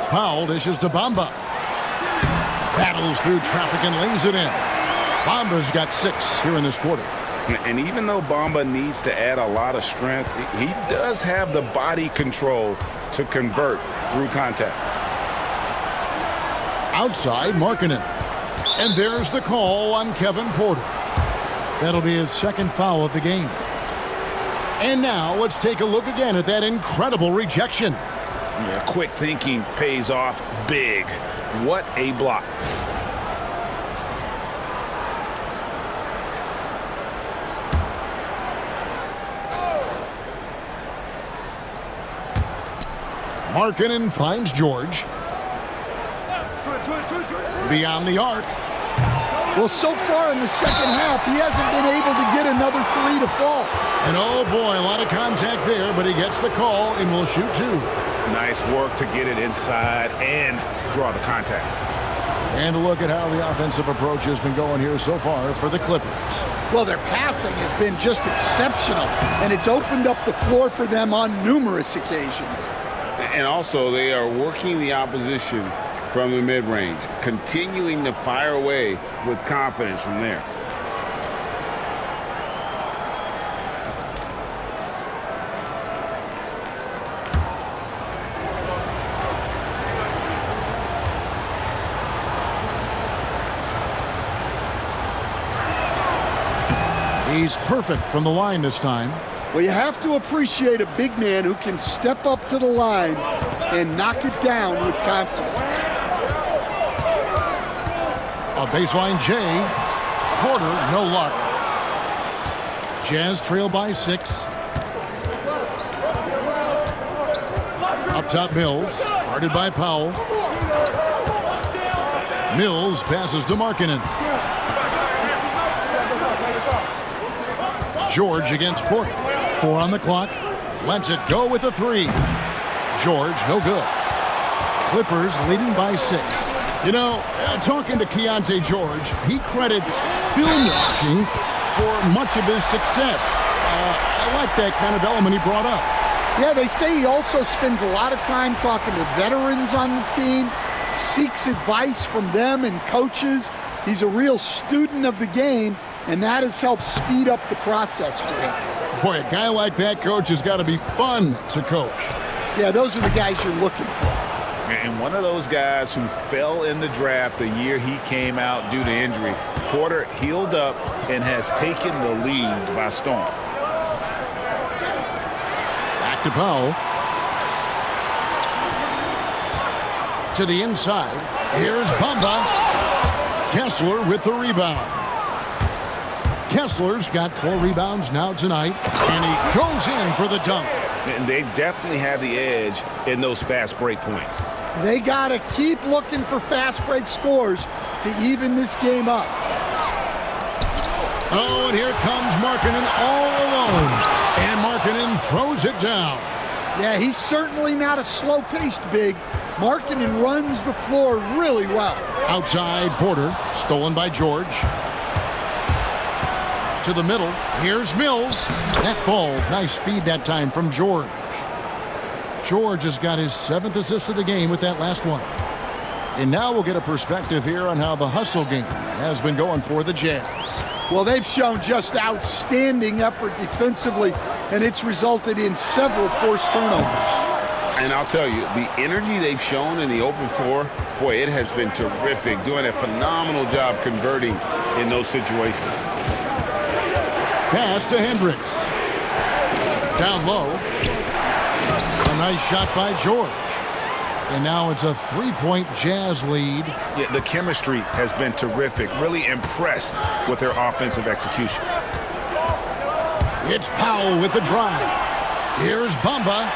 Powell dishes to Bamba. Battles through traffic and lays it in. Bamba's got 6 here in this quarter. And even though Bamba needs to add a lot of strength, he does have the body control to convert through contact. Outside, Markkanen. And there's the call on Kevin Porter. That'll be his 2nd foul of the game. And now let's take a look again at that incredible rejection. Yeah, quick thinking pays off big. What a block. Markkanen finds George. Beyond the arc. Well, so far in the second half, he hasn't been able to get another 3 to fall. And oh boy, a lot of contact there, but he gets the call and will shoot 2. Nice work to get it inside and draw the contact. And a look at how the offensive approach has been going here so far for the Clippers. Well, their passing has been just exceptional, and it's opened up the floor for them on numerous occasions. And also, they are working the opposition from the mid-range, continuing to fire away with confidence from there. He's perfect from the line this time. Well, you have to appreciate a big man who can step up to the line and knock it down with confidence. A baseline J. Porter, no luck. Jazz trail by 6. Up top, Mills. Guarded by Powell. Mills passes to Markkanen. George against Porter. 4 on the clock. Lets it go with a 3. George, no good. Clippers leading by 6. You know, talking to Keontae George, he credits film watching for much of his success. I like that kind of element he brought up. Yeah, they say he also spends a lot of time talking to veterans on the team, seeks advice from them and coaches. He's a real student of the game, and that has helped speed up the process for him. Boy, a guy like that, coach, has got to be fun to coach. Yeah, those are the guys you're looking for. And one of those guys who fell in the draft the year he came out due to injury. Porter healed up and has taken the lead by storm. Back to Powell. To the inside. Here's Bamba. Kessler with the rebound. Kessler's got 4 rebounds now tonight, and he goes in for the dunk. And they definitely have the edge in those fast break points. They got to keep looking for fast break scores to even this game up. Oh, and here comes Markkanen all alone. And Markkanen throws it down. Yeah, he's certainly not a slow-paced big. Markkanen runs the floor really well. Outside, Porter, stolen by George. To the middle, here's Mills. That falls. Nice feed that time from George. George has got his 7th assist of the game with that last one. And now we'll get a perspective here on how the hustle game has been going for the Jazz. Well, they've shown just outstanding effort defensively, and it's resulted in several forced turnovers. And I'll tell you, the energy they've shown in the open floor, boy, it has been terrific, doing a phenomenal job converting in those situations. Pass to Hendricks. Down low. A nice shot by George. And now it's a 3-point Jazz lead. Yeah, the chemistry has been terrific. Really impressed with their offensive execution. It's Powell with the drive. Here's Bamba.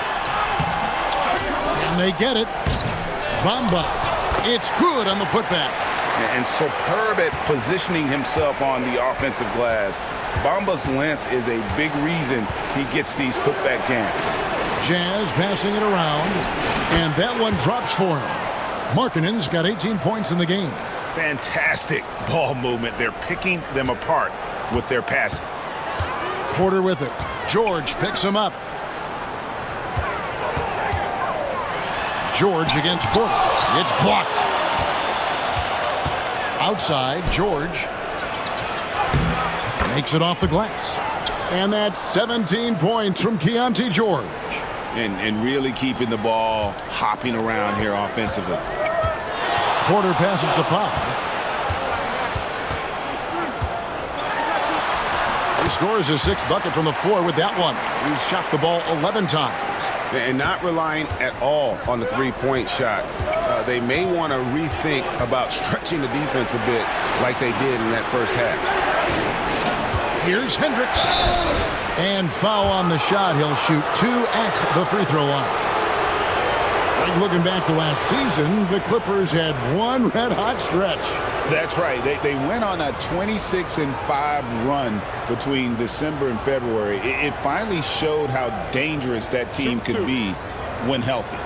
And they get it. Bamba. It's good on the putback. And superb at positioning himself on the offensive glass. Bamba's length is a big reason he gets these putback jams. Jazz passing it around, and that one drops for him. Markkanen's got 18 points in the game. Fantastic ball movement. They're picking them apart with their passing. Porter with it. George picks him up. George against Porter. It's blocked. Outside, George makes it off the glass. And that's 17 points from Keontae George. And really keeping the ball hopping around here offensively. Porter passes to Powell. He scores his 6th bucket from the floor with that one. He's shot the ball 11 times. And not relying at all on the three-point shot. They may want to rethink about stretching the defense a bit like they did in that first half. Here's Hendricks. And foul on the shot. He'll shoot 2 at the free throw line. Like looking back to last season, the Clippers had one red-hot stretch. That's right. They went on a 26-5 run between December and February. It finally showed how dangerous that team could be when healthy.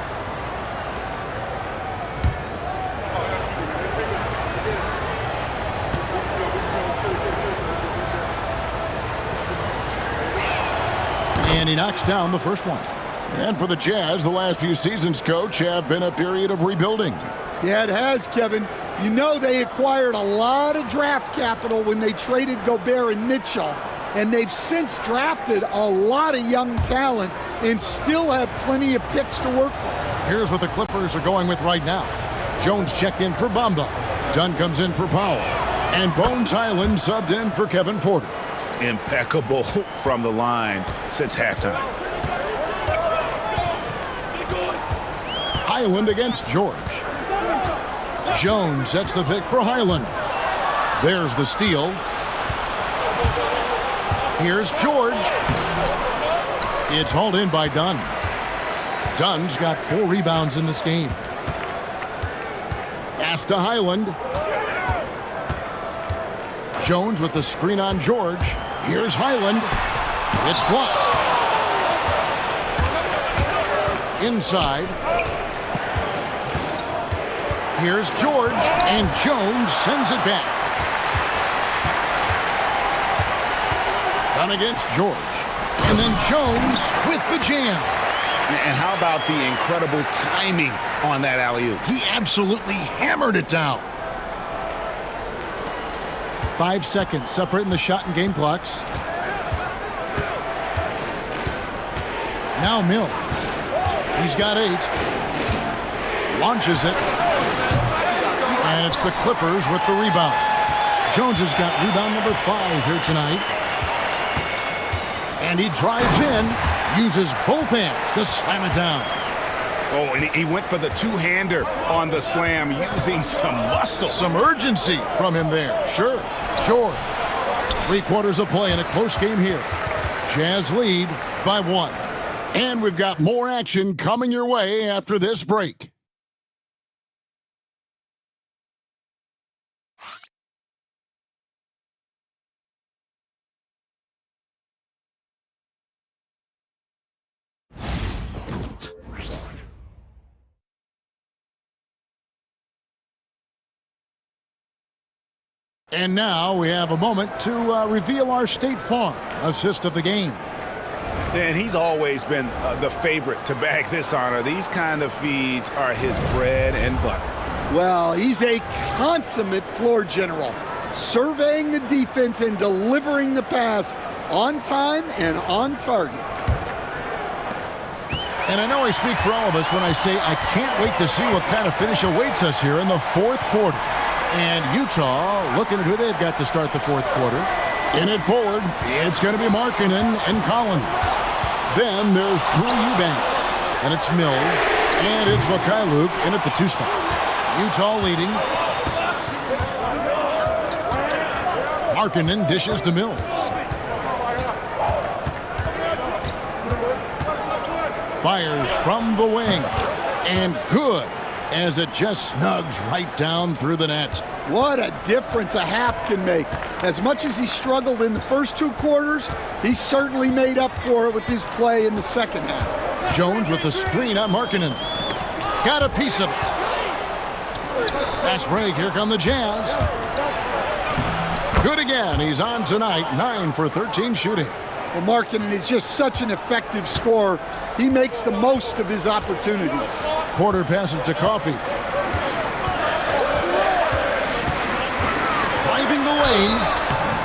And he knocks down the first one. And for the Jazz, the last few seasons, coach, have been a period of rebuilding. Yeah, it has, Kevin. You know they acquired a lot of draft capital when they traded Gobert and Mitchell, and they've since drafted a lot of young talent and still have plenty of picks to work with. Here's what the Clippers are going with right now. Jones checked in for Bamba. Dunn comes in for Powell. And Bones Hyland subbed in for Kevin Porter. Impeccable from the line since halftime. Hyland against George. Jones sets the pick for Hyland. There's the steal. Here's George. It's hauled in by Dunn. Dunn's got 4 rebounds in this game. Pass to Highland. Jones with the screen on George. Here's Highland. It's blocked. Inside. Here's George, and Jones sends it back. Done against George. And then Jones with the jam. And how about the incredible timing on that alley-oop? He absolutely hammered it down. 5 seconds separating the shot and game clocks. Now Mills. He's got 8. Launches it. And it's the Clippers with the rebound. Jones has got rebound number 5 here tonight. And he drives in, uses both hands to slam it down. Oh, and he went for the two-hander on the slam, using some muscle. Some urgency from him there. Sure. 3 quarters of play in a close game here. Jazz lead by 1. And we've got more action coming your way after this break. And now we have a moment to reveal our State Farm assist of the game. And he's always been the favorite to bag this honor. These kind of feeds are his bread and butter. Well, he's a consummate floor general, surveying the defense and delivering the pass on time and on target. And I know I speak for all of us when I say I can't wait to see what kind of finish awaits us here in the 4th quarter. And Utah looking at who they've got to start the 4th quarter. In it forward, it's going to be Markkanen and Collins. Then there's Drew Eubanks. And it's Mills. And it's Mikhailuk in at the 2 spot. Utah leading. Markkanen dishes to Mills. Fires from the wing. And good, as it just snugs right down through the net. What a difference a half can make. As much as he struggled in the first 2 quarters, he certainly made up for it with his play in the second half. Jones with the screen on Markkanen. Got a piece of it. Fast break, here come the Jazz. Good again, he's on tonight, 9 for 13 shooting. Well, Markkanen is just such an effective scorer. He makes the most of his opportunities. Porter passes to Coffey. Driving the lane,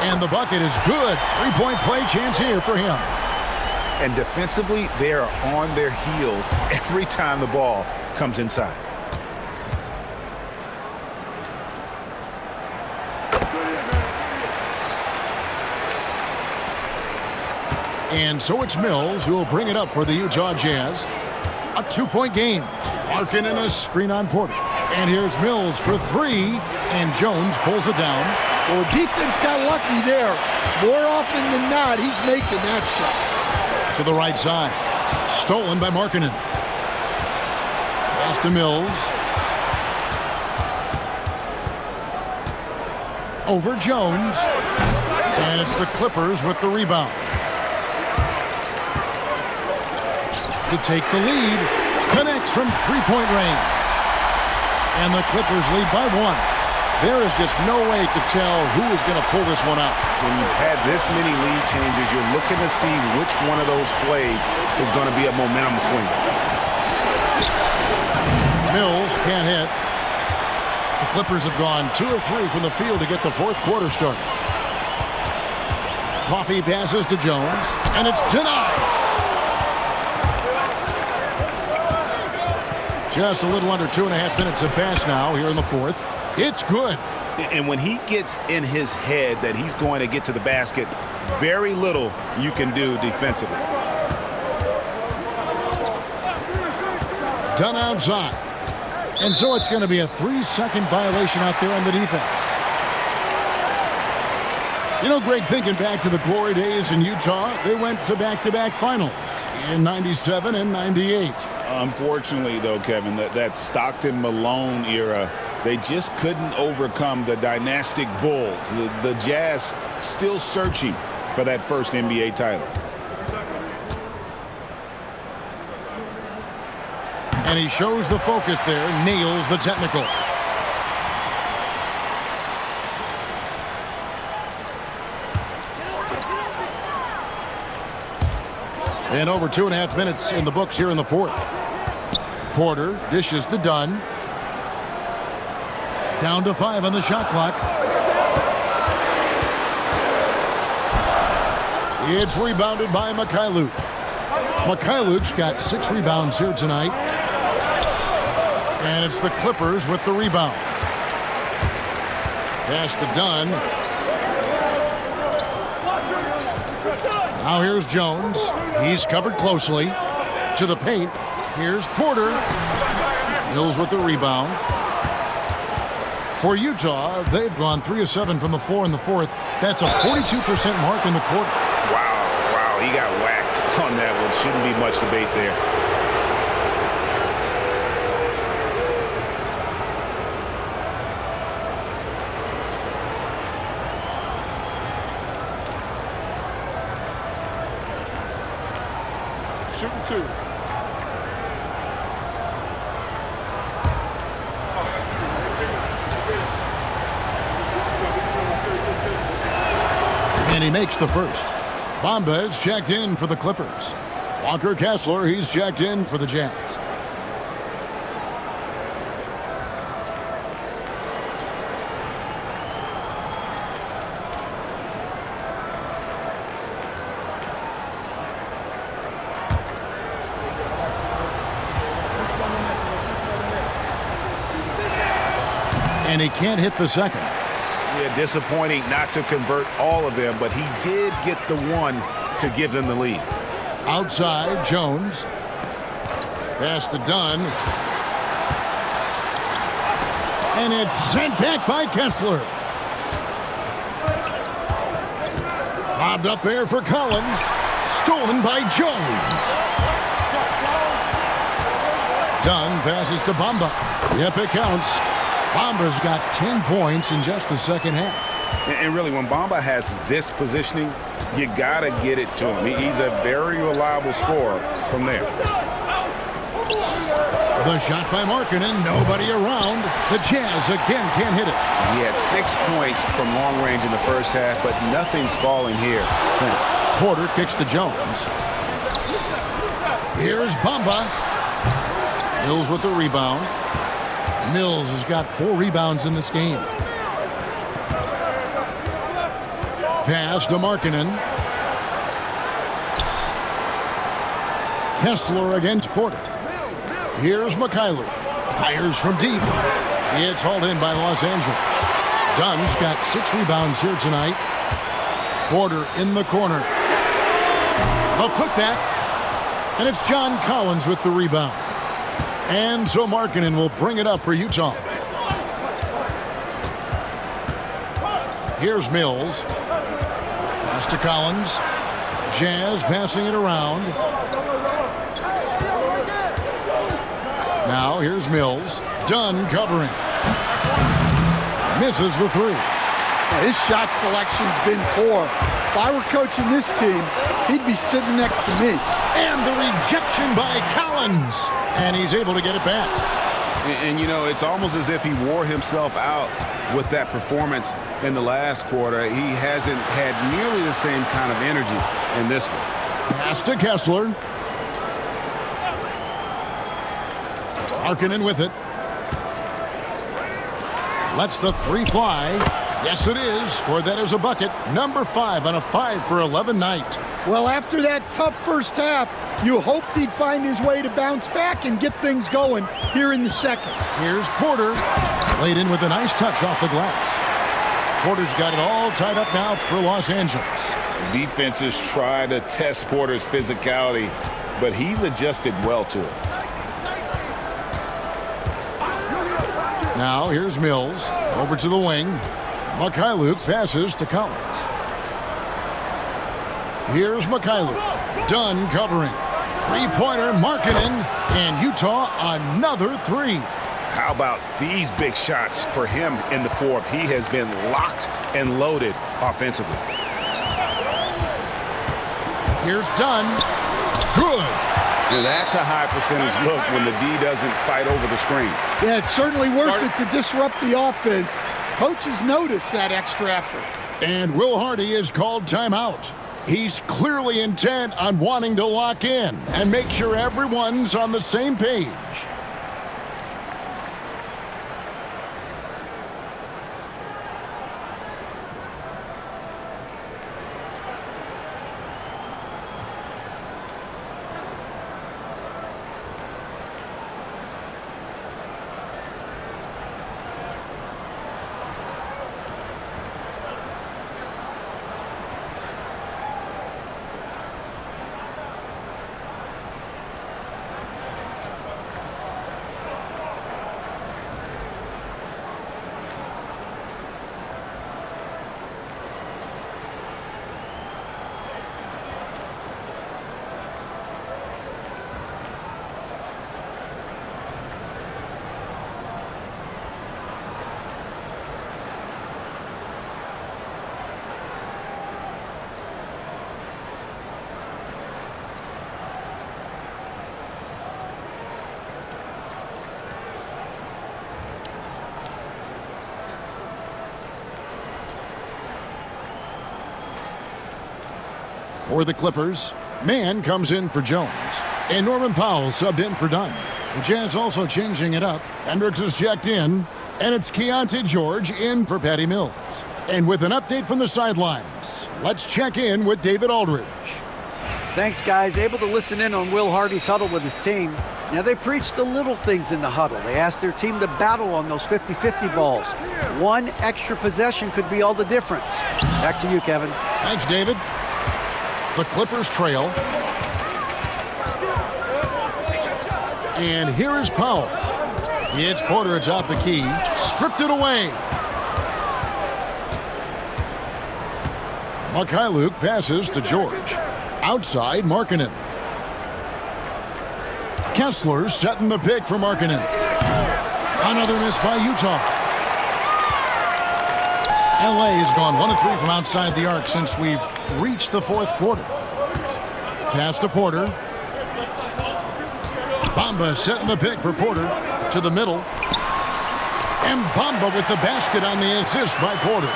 and the bucket is good. 3-point play chance here for him. And defensively, they are on their heels every time the ball comes inside. And so it's Mills who will bring it up for the Utah Jazz. A 2-point game. Markkanen a screen on Porter. And here's Mills for 3, and Jones pulls it down. Well, defense got lucky there. More often than not, he's making that shot. To the right side. Stolen by Markkanen. Pass to Mills. Over Jones. And it's the Clippers with the rebound. To take the lead. Connects from 3-point range. And the Clippers lead by 1. There is just no way to tell who is going to pull this one out. When you've had this many lead changes, you're looking to see which one of those plays is going to be a momentum swinger. Mills can't hit. The Clippers have gone 2 or 3 from the field to get the 4th quarter started. Coffey passes to Jones, and it's denied. Just a little under 2.5 minutes have passed now here in the 4th. It's good. And when he gets in his head that he's going to get to the basket, very little you can do defensively. Done outside. And so it's going to be a 3-second violation out there on the defense. You know, Greg, thinking back to the glory days in Utah, they went to back-to-back finals in 97 and 98. Unfortunately, though, Kevin, that Stockton Malone era, they just couldn't overcome the dynastic Bulls. The Jazz still searching for that first NBA title. And he shows the focus there, nails the technical. And over 2.5 minutes in the books here in the fourth. Porter dishes to Dunn. Down to 5 on the shot clock. It's rebounded by Mykhailiuk. Mykhailiuk's got 6 rebounds here tonight. And it's the Clippers with the rebound. Pass to Dunn. Now here's Jones. He's covered closely. To the paint. Here's Porter. Mills with the rebound. For Utah, they've gone 3 of 7 from the floor in the fourth. That's a 42% mark in the quarter. Wow, he got whacked on that one. Shouldn't be much debate there. Shooting 2. And he makes the first. Bamba is checked in for the Clippers. Walker Kessler, he's checked in for the Jazz. And he can't hit the second. Yeah, disappointing not to convert all of them, but he did get the one to give them the lead. Outside, Jones. Pass to Dunn. And it's sent back by Kessler. Lobbed up there for Collins. Stolen by Jones. Dunn passes to Bamba. Yep, it counts. Bamba's got 10 points in just the second half. And really, when Bamba has this positioning, you got to get it to him. He's a very reliable scorer from there. The shot by Markkanen, nobody around. The Jazz again can't hit it. He had 6 points from long range in the first half, but nothing's falling here since. Porter kicks to Jones. Here's Bamba. Mills with the rebound. Mills has got 4 rebounds in this game. Pass to Markkanen. Kessler against Porter. Here's Mykhailiuk. Fires from deep. It's hauled in by Los Angeles. Dunn's got 6 rebounds here tonight. Porter in the corner. A putback. And it's John Collins with the rebound. And so Markkanen will bring it up for Utah. Here's Mills. Pass to Collins. Jazz passing it around. Now here's Mills. Dunn covering. Misses the 3. His shot selection's been poor. If I were coaching this team, he'd be sitting next to me. And the rejection by Collins. And he's able to get it back. And you know, it's almost as if he wore himself out with that performance in the last quarter. He hasn't had nearly the same kind of energy in this one. Pass to Kessler. Markkanen with it. Lets the 3 fly. Yes, it is. Scored that as a bucket. Number 5 on a 5 for 11 night. Well, after that tough first half, you hoped he'd find his way to bounce back and get things going here in the second. Here's Porter. Laid in with a nice touch off the glass. Porter's got it all tied up now for Los Angeles. Defenses try to test Porter's physicality, but he's adjusted well to it. Now here's Mills. Over to the wing. Mykhailiuk passes to Collins. Here's Mikhailuk. Dunn covering. Three-pointer, Markkanen, and Utah another three. How about these big shots for him in the fourth? He has been locked and loaded offensively. Here's Dunn. Good. That's a high percentage look when the D doesn't fight over the screen. Yeah, it's certainly worth it to disrupt the offense. Coaches notice that extra effort. And Will Hardy is called timeout. He's clearly intent on wanting to lock in and make sure everyone's on the same page. For the Clippers, Mann comes in for Jones. And Norman Powell subbed in for Dunn. The Jazz also changing it up. Hendricks is checked in. And it's Keontae George in for Patty Mills. And with an update from the sidelines, let's check in with David Aldridge. Thanks, guys. Able to listen in on Will Hardy's huddle with his team. Now, they preached the little things in the huddle. They asked their team to battle on those 50-50 balls. One extra possession could be all the difference. Back to you, Kevin. Thanks, David. The Clippers trail. And here is Powell. It's Porter atop the key. Stripped it away. Mikhailuk passes to George. Outside, Markkanen. Kessler setting the pick for Markkanen. Another miss by Utah. LA has gone 1 of 3 from outside the arc since we've reached the fourth quarter. Pass to Porter. Bamba setting the pick for Porter to the middle. And Bamba with the basket on the assist by Porter.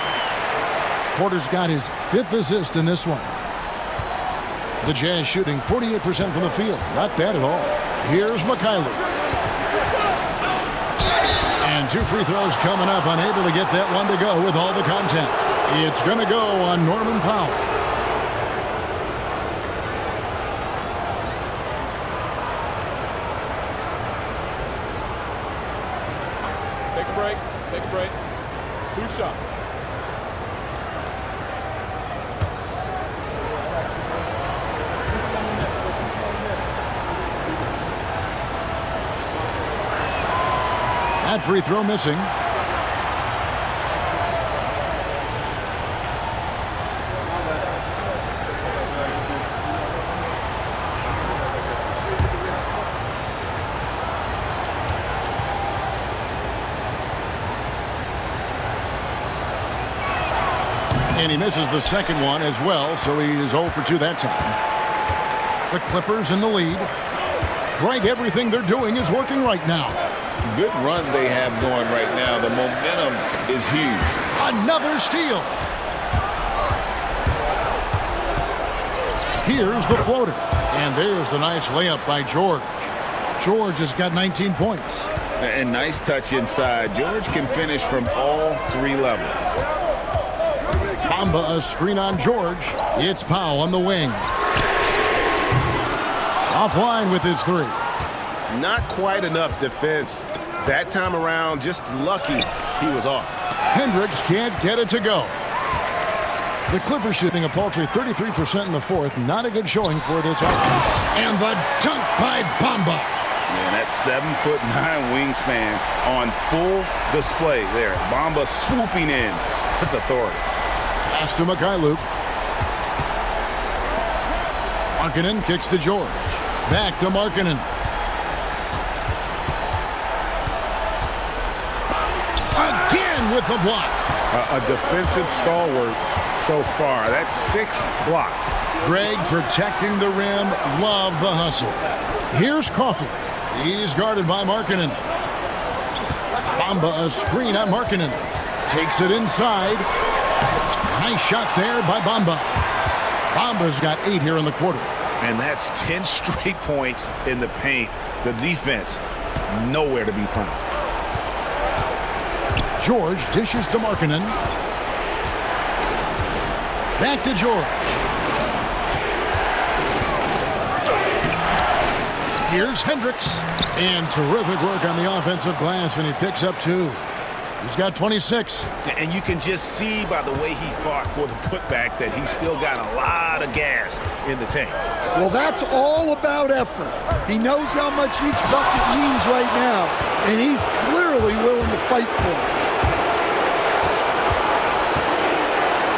Porter's got his 5th assist in this one. The Jazz shooting 48% from the field. Not bad at all. Here's Mikhailuk. And 2 free throws coming up. Unable to get that one to go with all the contact. It's going to go on Norman Powell. Take a break. Take a break. 2 shots. That free throw missing. And he misses the second one as well, so he is 0 for 2 that time. The Clippers in the lead. Greg, everything they're doing is working right now. Good run they have going right now. The momentum is huge. Another steal. Here's the floater. And there's the nice layup by George. George has got 19 points. And nice touch inside. George can finish from all 3 levels. Bamba a screen on George. It's Powell on the wing. Offline with his 3. Not quite enough defense. That time around, just lucky he was off. Hendricks can't get it to go. The Clippers shooting a paltry 33% in the fourth. Not a good showing for this offense. And the dunk by Bamba. Man, that 7'9" wingspan on full display there. Bamba swooping in with authority. Pass to Mikhailuk. Markkanen kicks to George. Back to Markkanen. Again with the block. A defensive stalwart so far. That's 6 blocks. Greg protecting the rim. Love the hustle. Here's Coffey. He's guarded by Markkanen. Bamba a screen on Markkanen. Takes it inside. Nice shot there by Bamba. Bamba's got 8 here in the quarter. And that's 10 straight points in the paint. The defense, nowhere to be found. George dishes to Markkanen. Back to George. Here's Hendricks. And terrific work on the offensive glass, and he picks up 2. He's got 26. And you can just see by the way he fought for the putback that he's still got a lot of gas in the tank. Well, that's all about effort. He knows how much each bucket means right now, and he's clearly willing to fight for it.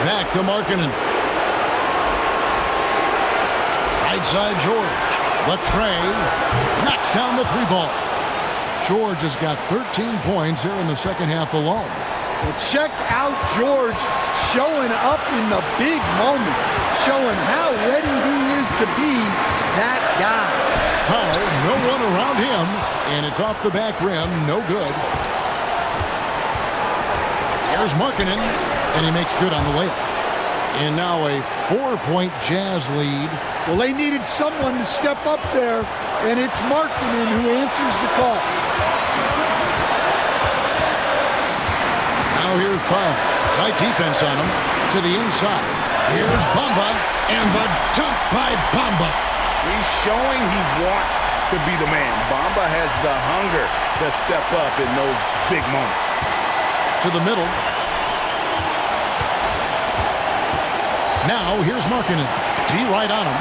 Back to Markkanen. Right side George. Latrey knocks down the 3 ball. George has got 13 points here in the second half alone. Well, check out George showing up in the big moment, showing how ready he is to be that guy. Powell, no one around him, and it's off the back rim, no good. Here's Markkanen, and he makes good on the layup. And now a 4-point Jazz lead. Well, they needed someone to step up there, and it's Markkanen who answers the call. Now here's Powell. Tight defense on him. To the inside. Here's Bamba, and the dunk by Bamba. He's showing he wants to be the man. Bamba has the hunger to step up in those big moments. To the middle. Now here's Markkanen. D right on him.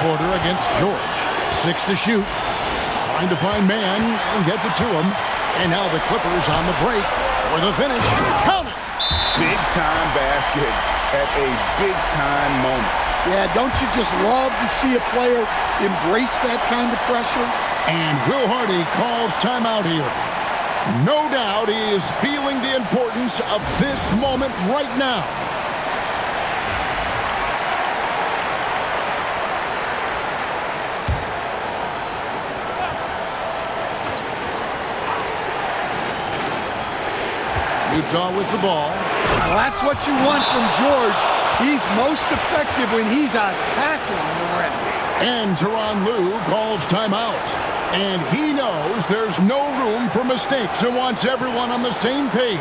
Porter against George. 6 to shoot. Trying to find man and gets it to him. And now the Clippers on the break for the finish. Count it! Big time basket at a big time moment. Yeah, don't you just love to see a player embrace that kind of pressure? And Will Hardy calls timeout here. No doubt he is feeling the importance of this moment right now. Utah with the ball. Well, that's what you want from George. He's most effective when he's attacking the rim. And Tyronn Lue calls timeout. And he knows there's no room for mistakes and wants everyone on the same page.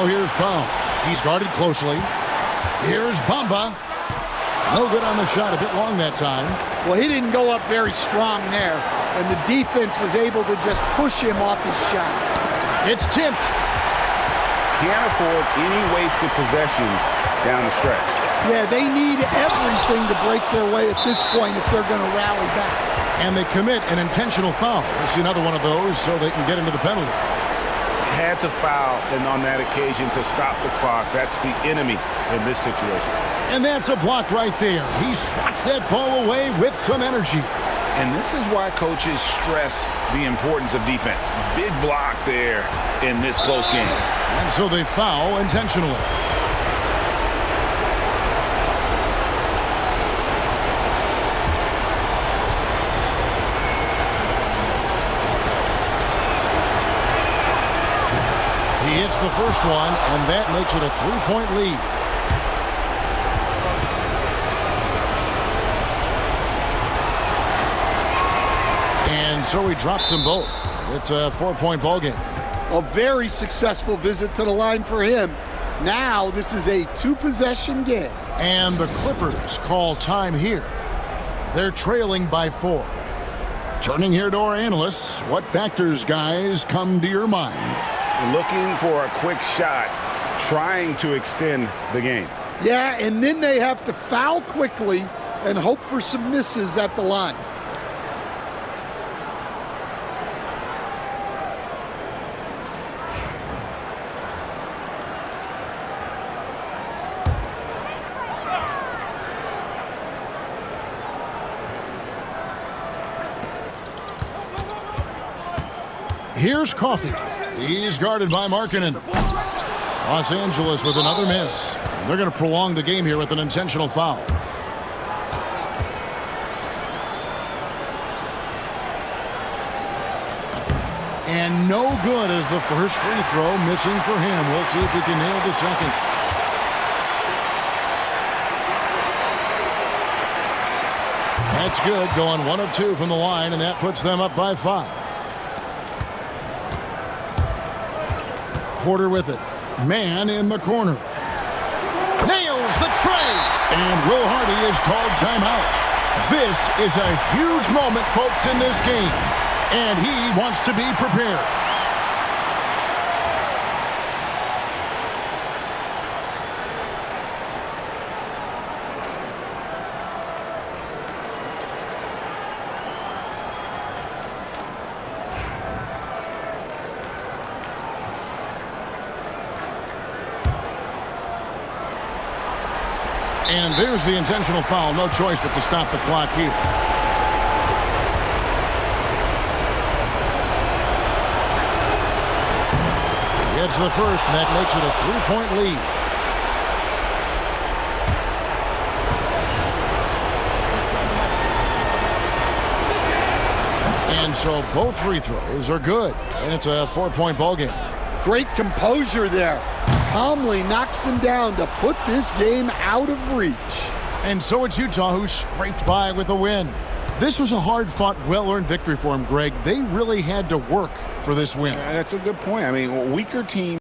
Now here's Powell. He's guarded closely. Here's Bamba. No good on the shot. A bit long that time. Well, he didn't go up very strong there, and the defense was able to just push him off his shot. It's tipped. Can't afford any wasted possessions down the stretch. Yeah, they need everything to break their way at this point if they're going to rally back. And they commit an intentional foul. We'll see another one of those so they can get into the penalty. Had to foul, and on that occasion to stop the clock. That's the enemy in this situation. And that's a block right there. He swats that ball away with some energy. And this is why coaches stress the importance of defense. Big block there in this close game. And so they foul intentionally. He hits the first one, and that makes it a 3-point lead. And so he drops them both. It's a 4-point ball game. A very successful visit to the line for him. Now this is a 2-possession game. And the Clippers call time here. They're trailing by 4. Turning here to our analysts, what factors, guys, come to your mind? Looking for a quick shot, trying to extend the game. Yeah, and then they have to foul quickly and hope for some misses at the line. Here's Coffey. He's guarded by Markkanen. Los Angeles with another miss. They're going to prolong the game here with an intentional foul. And no good as the first free throw, missing for him. We'll see if he can nail the second. That's good, going 1 of 2 from the line, and that puts them up by 5. Porter with it. Man in the corner. Nails the tray. And Will Hardy is called timeout. This is a huge moment, folks, in this game. And he wants to be prepared. And there's the intentional foul. No choice but to stop the clock here. Gets the first, and that makes it a 3-point lead. And so both free throws are good, and it's a 4-point ball game. Great composure there. Calmly knocks them down to put this game out of reach. And so it's Utah who scraped by with a win. This was a hard-fought, well-earned victory for them, Greg. They really had to work for this win. That's a good point. I mean, weaker teams